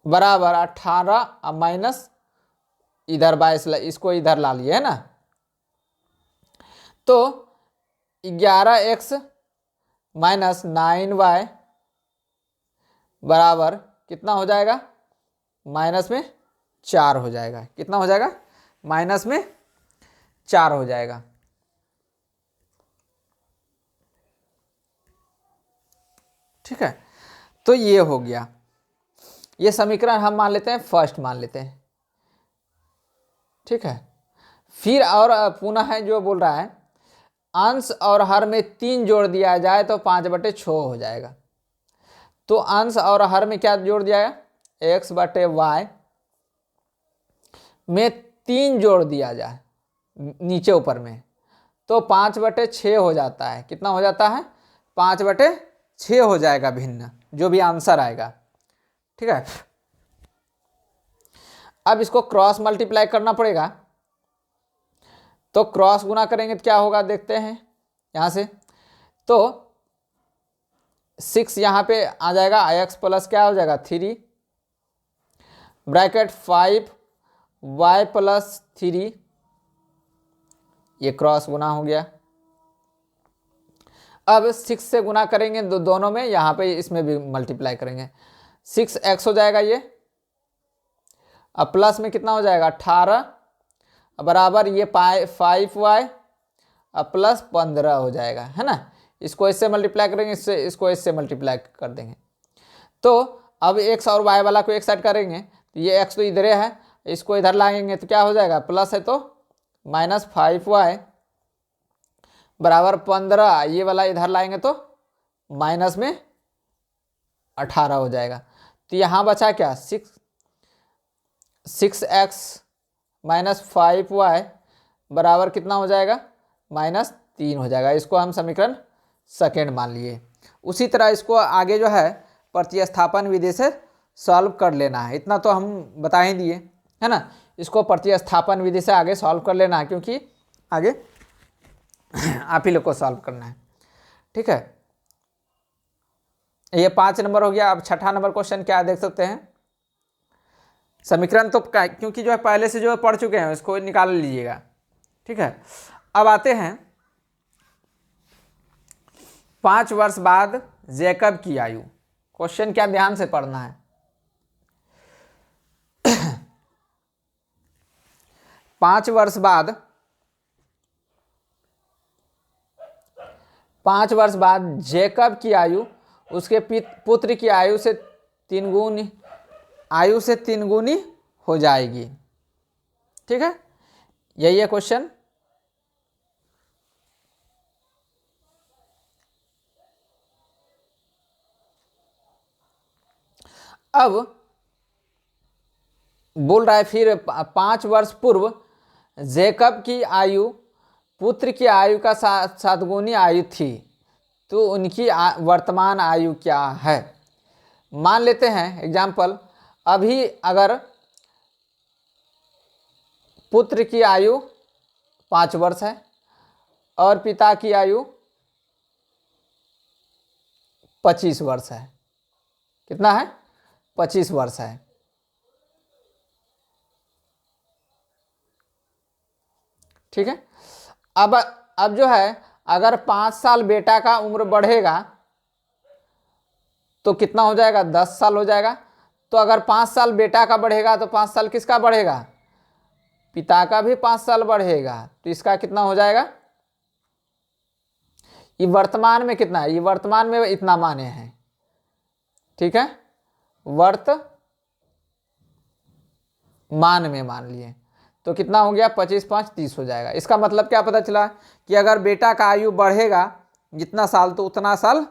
बराबर 18 माइनस इधर 22, इसको इधर ला लिए, है ना। तो 11x - 9y बराबर कितना हो जाएगा? माइनस में 4 हो जाएगा। कितना हो जाएगा? माइनस में 4 हो जाएगा। ठीक है, तो ये हो गया। ये समीकरण हम मान लेते हैं फर्स्ट, मान लेते हैं। ठीक है, फिर और पुनः है जो बोल रहा है अंश और हर में 3 जोड़ दिया जाए तो 5/6 हो जाएगा। तो अंश और हर में क्या जोड़ दिया है? x/y में 3 जोड़ दिया जाए नीचे ऊपर में तो 5/6 हो जाता है। कितना हो जाता है? 5/6 हो जाएगा भिन्न, जो भी आंसर आएगा। ठीक है, अब इसको क्रॉस मल्टीप्लाई करना पड़ेगा, तो क्रॉस गुना करेंगे तो क्या होगा देखते हैं यहां से। तो 6 यहां पे आ जाएगा, x प्लस क्या हो जाएगा 3 ब्रैकेट 5y + 3, ये क्रॉस गुना हो गया। अब 6 से गुना करेंगे दोनों में, यहां पे इसमें भी मल्टीप्लाई करेंगे। 6x हो जाएगा ये, अब प्लस में कितना हो जाएगा 18 बराबर ये 5y अब प्लस 15 हो जाएगा, है ना। इसको इससे मल्टीप्लाई करेंगे, इसको इससे मल्टीप्लाई कर देंगे। तो अब x और y वाला को एक साइड करेंगे तो ये x तो इधर है, इसको इधर लाएंगे तो क्या हो जाएगा? प्लस है तो -5y बराबर 15, ये वाला इधर लाएंगे तो माइनस में 18 हो जाएगा। तो यहाँ बचा क्या? 6x - 5y बराबर कितना हो जाएगा? -3 हो जाएगा। इसको हम समीकरण सेकेंड मान लिए। उसी तरह इसको आगे जो है प्रतिस्थापन विधि से सॉल्व कर लेना है। इतना तो हम बता ही दिए, है ना। इसको प्रतिस्थापन विधि से आगे सॉल्व कर लेना है, क्योंकि आगे आप ही लोग को सॉल्व करना है। ठीक है, ये 5 नंबर हो गया। अब 6ठा नंबर क्वेश्चन क्या देख सकते हैं। समीकरण तो क्योंकि जो है पहले से जो पढ़ चुके हैं इसको निकाल लीजिएगा। ठीक है, अब आते हैं 5 वर्ष बाद जैकब की आयु। क्वेश्चन क्या ध्यान से पढ़ना है। 5 वर्ष बाद, 5 वर्ष बाद जैकब की आयु उसके पुत्र की आयु से 3 गुनी हो जाएगी। ठीक है, यही है क्वेश्चन। अब बोल रहा है फिर 5 वर्ष पूर्व जैकब की आयु पुत्र की आयु का 7 गुनी आयु थी, तो उनकी वर्तमान आयु क्या है। मान लेते हैं एग्जाम्पल, अभी अगर पुत्र की आयु 5 वर्ष है और पिता की आयु 25 वर्ष है। कितना है? 25 वर्ष है। ठीक है, अब जो है अगर 5 साल बेटा का उम्र बढ़ेगा तो कितना हो जाएगा? 10 साल हो जाएगा। तो तो अगर 5 साल बेटा का बढ़ेगा तो 5 साल किसका बढ़ेगा, पिता का भी 5 साल बढ़ेगा। तो इसका कितना हो जाएगा, ये वर्तमान में कितना है, ये वर्तमान में इतना माने हैं, ठीक है, वर्तमान में मान लिए, तो कितना हो गया 25 5 30 हो जाएगा। इसका मतलब क्या पता चला कि अगर बेटा का आयु बढ़ेगा जितना साल तो उतना साल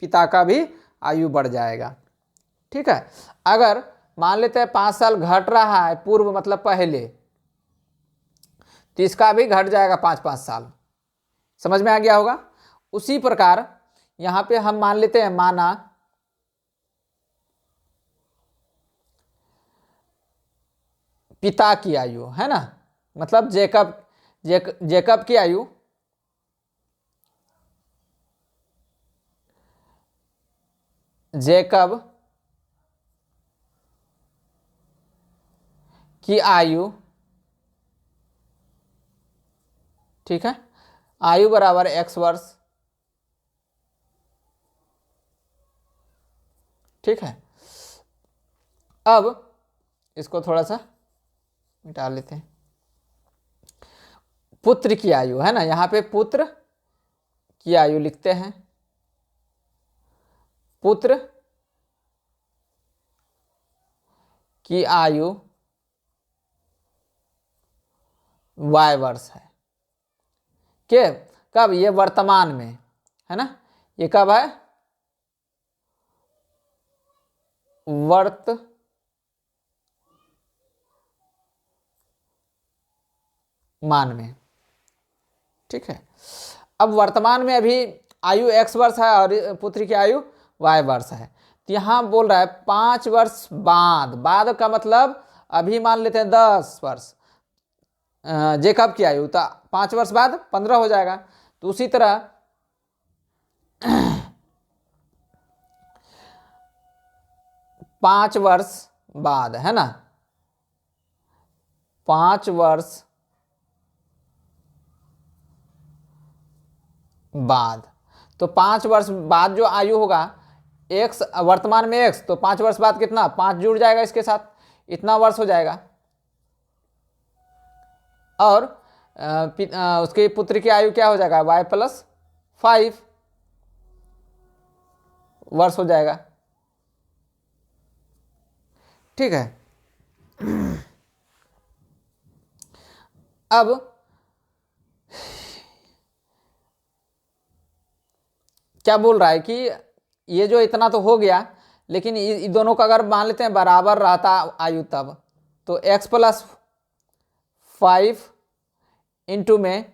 पिता का भी आयु बढ़ जाएगा, ठीक है। अगर मान लेते हैं 5 साल घट रहा है पूर्व मतलब पहले, तो इसका भी घट जाएगा 5 5 साल। समझ में आ गया होगा। उसी प्रकार यहां पे हम मान लेते हैं, माना पिता की आयु है ना, मतलब जेकब की आयु, जेकब की आयु, ठीक है, आयु बराबर x वर्ष, ठीक है। अब इसको थोड़ा सा मिटा लेते हैं। पुत्र की आयु है ना, यहां पे पुत्र की आयु लिखते हैं, पुत्र की आयु y वर्ष है। के कब, ये वर्तमान में है ना, ये कब है, वर्तमान में, ठीक है। अब वर्तमान में अभी आयु x वर्ष है और पुत्र की आयु y वर्ष है। तो यहां बोल रहा है 5 वर्ष बाद, बाद का मतलब अभी मान लेते हैं 10 वर्ष, जेकब की आयु, तो 5 वर्ष बाद 15 हो जाएगा। तो उसी तरह 5 वर्ष बाद है ना, 5 वर्ष बाद, तो 5 वर्ष बाद जो आयु होगा x, वर्तमान में x, तो 5 वर्ष बाद कितना, 5 जुड़ जाएगा इसके साथ, इतना वर्ष हो जाएगा। और उसके पुत्र की आयु क्या हो जाएगा, y + 5 वर्ष हो जाएगा, ठीक है। अब क्या बोल रहा है कि ये जो इतना तो हो गया, लेकिन इन दोनों का अगर मान लेते हैं बराबर रहता आयु तब, तो x + 5 इंटू में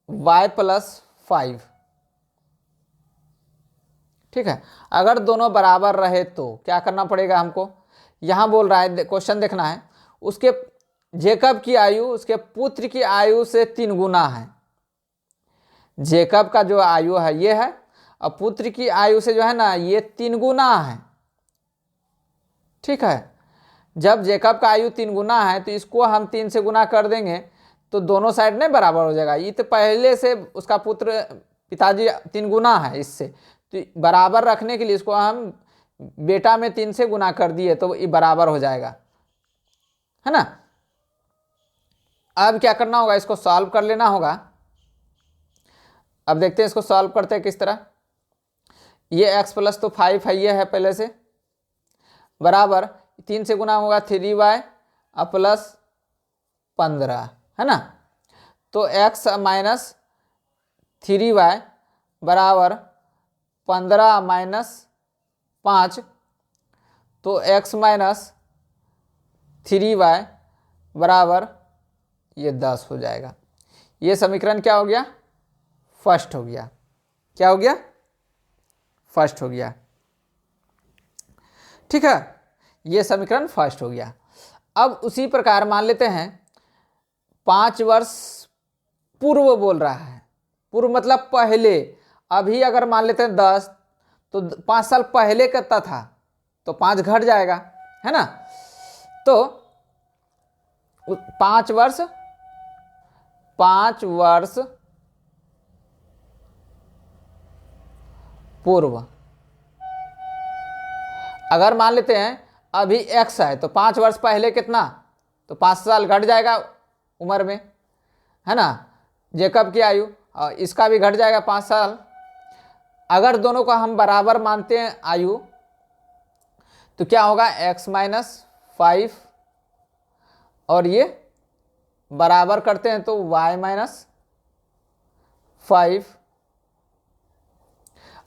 y + 5, ठीक है। अगर दोनों बराबर रहे तो क्या करना पड़ेगा हमको, यहां बोल रहा है क्वेश्चन देखना है, उसके जेकब की आयु उसके पुत्र की आयु से 3 गुना है। जेकब का जो आयु है ये है, और पुत्र की आयु से जो है ना ये 3 गुना है, ठीक है। जब जेकब का आयु 3 गुना है तो इसको हम 3 से गुना कर देंगे तो दोनों साइड में बराबर हो जाएगा। ये तो पहले से उसका पुत्र पिताजी 3 गुना है इससे, तो बराबर रखने के लिए इसको हम बेटा में 3 से गुना कर दिए तो ये बराबर हो जाएगा, है ना। अब क्या करना होगा, इसको सॉल्व कर लेना होगा। अब देखते हैं इसको सॉल्व करते हैं किस तरह। ये x + तो 5 है, ये है पहले से, बराबर 3 से गुना होगा 3y + 15 है ना। तो x - 3y बराबर 15 - 5, तो x - 3y बराबर ये 10 हो जाएगा। ये समीकरण क्या हो गया, फर्स्ट हो गया। क्या हो गया, फर्स्ट हो गया, ठीक है। ये समीकरण फर्स्ट हो गया। अब उसी प्रकार मान लेते हैं 5 वर्ष पूर्व बोल रहा है, पूर्व मतलब पहले, अभी अगर मान लेते हैं 10 तो 5 साल पहले कितना था, तो 5 घट जाएगा, है ना। तो 5 वर्ष पूर्व, अगर मान लेते हैं अभी x है तो 5 वर्ष पहले कितना, तो 5 साल घट जाएगा उम्र में, है ना। जेकब की आयु और इसका भी घट जाएगा 5 साल। अगर दोनों को हम बराबर मानते हैं आयु तो क्या होगा, x माइनस 5 और ये बराबर करते हैं तो y माइनस 5।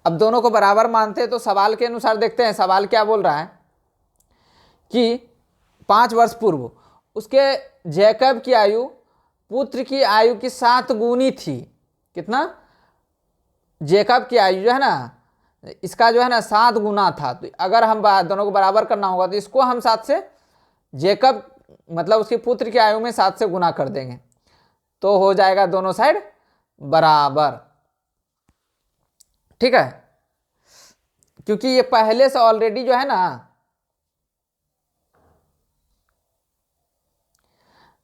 अब दोनों को बराबर मानते हैं तो सवाल के अनुसार देखते हैं सवाल क्या बोल रहा है कि 5 वर्ष पूर्व उसके जैकब की आयु पुत्र की आयु की 7 गुनी थी। कितना, जैकब की आयु जो है ना इसका जो है ना 7 गुना था। तो अगर हम दोनों को बराबर करना होगा तो इसको हम 7 से, जैकब मतलब उसके पुत्र की आयु में 7 से गुना कर देंगे तो हो जाएगा दोनों साइड बराबर। ठीक है, क्योंकि ये पहले से ऑलरेडी जो है ना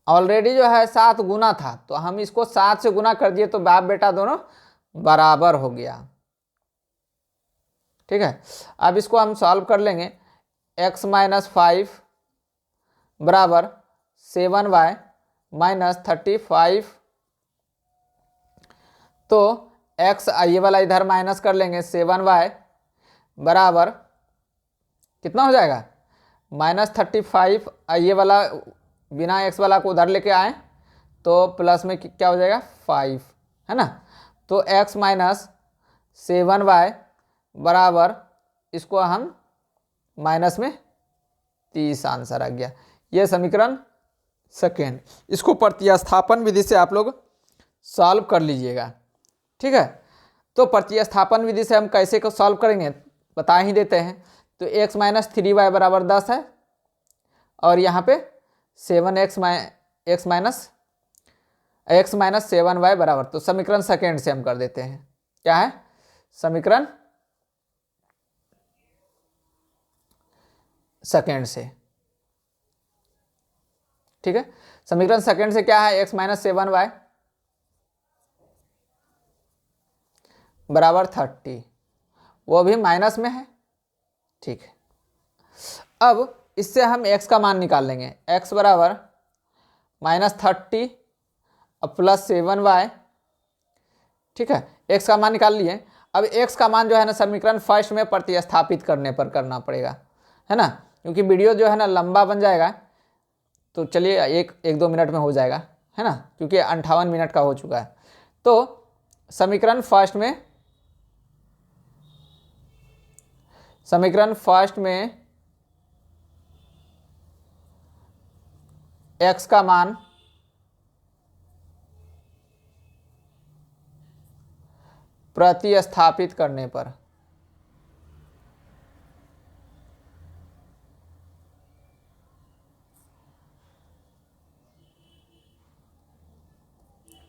ऑलरेडी जो है 7 गुना था तो हम इसको 7 से गुना कर दिए तो बाप बेटा दोनों बराबर हो गया। ठीक है, अब इसको हम सॉल्व कर लेंगे। x माइनस 5 बराबर 7y माइनस 35। तो x ये वाला इधर माइनस कर लेंगे, 7y बराबर कितना हो जाएगा, माइनस 35। ये वाला बिना x वाला को उधर लेके आए तो प्लस में क्या हो जाएगा 5, है ना। तो x माइनस 7y बराबर इसको हम माइनस में 30 आंसर आ गया। ये समीकरण सेकेंड। इसको प्रतिस्थापन विधि से आप लोग सॉल्व कर लीजिएगा। ठीक है, तो प्रतिस्थापन विधि से हम कैसे को सॉल्व करेंगे बता ही देते हैं। तो x माइनस 3y बराबर 10 है और यहाँ पे 7x माइनस 7y बराबर, तो समीकरण सेकेंड से हम कर देते हैं। क्या है, समीकरण सेकेंड से। ठीक है, समीकरण सेकेंड से क्या है, x माइनस 7y बराबर 30, वो भी माइनस में है। ठीक है, अब इससे हम x का मान निकाल लेंगे। x बराबर माइनस 30 और प्लस 7y। ठीक है, x का मान निकाल लिए। अब x का मान जो है ना समीकरण फर्स्ट में प्रतिस्थापित करने पर करना पड़ेगा, है ना, क्योंकि वीडियो जो है ना लंबा बन जाएगा। तो चलिए एक दो मिनट में हो जाएगा, है ना, क्योंकि 58 मिनट का हो चुका है। तो समीकरण फर्स्ट में x का मान प्रतिस्थापित करने पर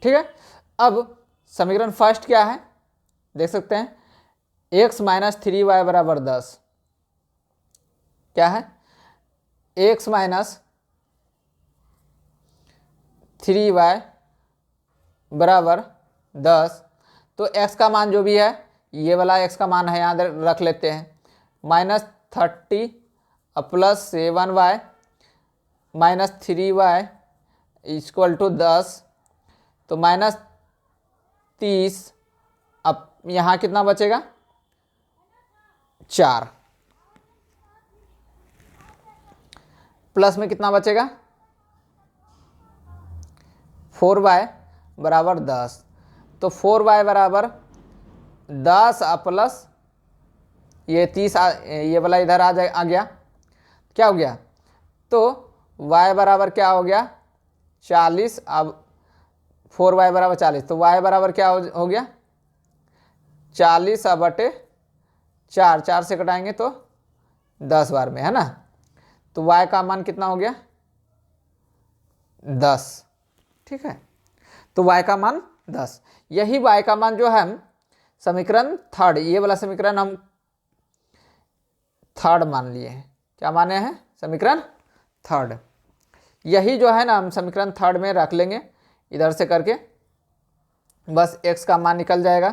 ठीक है। अब समीकरण फर्स्ट क्या है देख सकते हैं, x माइनस 3y बराबर 10। क्या है, x माइनस 3y बराबर 10। तो x का मान जो भी है ये वाला x का मान है यहाँ रख लेते हैं, minus 30 plus 7y minus 3y equal to 10। तो माइनस 30, अब यहाँ कितना बचेगा 4, प्लस में कितना बचेगा 4y बराबर 10। तो 4y बराबर 10 प्लस ये 30 ये वाला इधर आ गया, क्या हो गया, तो y बराबर क्या हो गया 40। अब 4y बराबर 40, तो y बराबर क्या हो गया 40 बटे 4, 4 से कटाएंगे तो 10 बार में, है ना। तो y का मान कितना हो गया 10। ठीक है, तो y का मान 10। यही y का मान जो है हम समीकरण थर्ड, ये वाला समीकरण हम थर्ड मान लिए हैं। क्या माने हैं, समीकरण थर्ड। यही जो है ना हम समीकरण थर्ड में रख लेंगे, इधर से करके बस x का मान निकल जाएगा।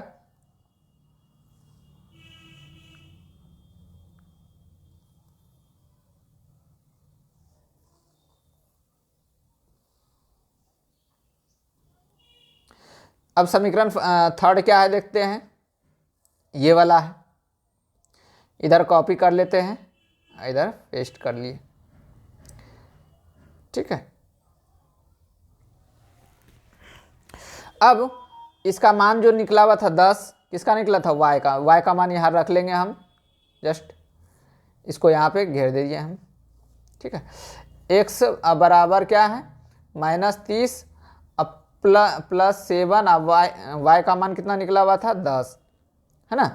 अब समीकरण थर्ड क्या है देखते हैं, ये वाला है, इधर कॉपी कर लेते हैं, इधर पेस्ट कर लिए, ठीक है। अब इसका मान जो निकला हुआ था 10, किसका निकला था, y का मान यहाँ रख लेंगे हम, जस्ट इसको यहाँ पे घेर दीजिए हम, ठीक है। x बराबर क्या है -30, अब +7, अब y का मान कितना निकला हुआ था 10, है ना,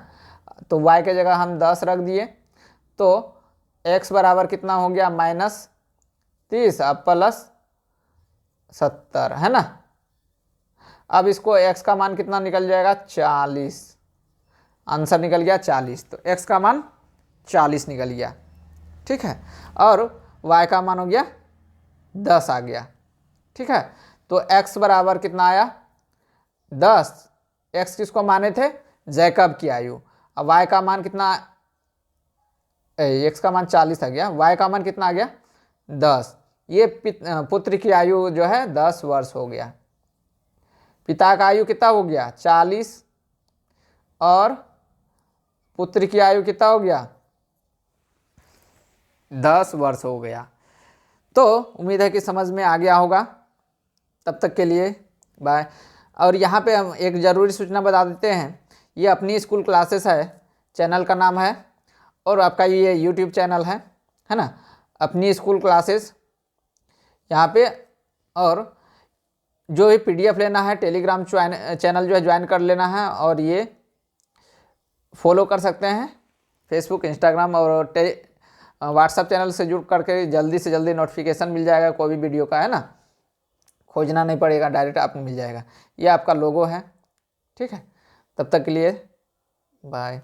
तो y के जगह हम 10 रख दिए, तो x बराबर कितना हो गया -30 अब +70, है ना। अब इसको x का मान कितना निकल जाएगा 40, आंसर निकल गया 40, तो x का मान 40 निकल गया, ठीक है, और y का मान हो गया 10 आ गया, ठीक है। तो x बराबर कितना आया 10, x किसको माने थे, जैकब की आयु, अब y का मान कितना, x का मान 40 आ गया, y का मान कितना आ गया 10, ये पुत्र की आयु जो है 10 वर्ष हो गया, पिता का आयु कितना हो गया 40, और पुत्र की आयु कितना हो गया 10 वर्ष हो गया। तो उम्मीद है कि समझ में आ गया होगा, तब तक के लिए बाय। और यहाँ पे हम एक ज़रूरी सूचना बता देते हैं, ये अपनी स्कूल क्लासेस है, चैनल का नाम है, और आपका ये यूट्यूब चैनल है ना, अपनी स्कूल क्लासेस यहाँ पे। और जो भी PDF लेना है टेलीग्राम चैनल जो है ज्वाइन कर लेना है, और ये फॉलो कर सकते हैं फेसबुक, इंस्टाग्राम और व्हाट्सएप चैनल से जुड़ करके जल्दी से जल्दी नोटिफिकेशन मिल जाएगा कोई भी वीडियो का, है ना, खोजना नहीं पड़ेगा, डायरेक्ट आपको मिल जाएगा। ये आपका लोगो है, ठीक है। तब तक के लिए बाय।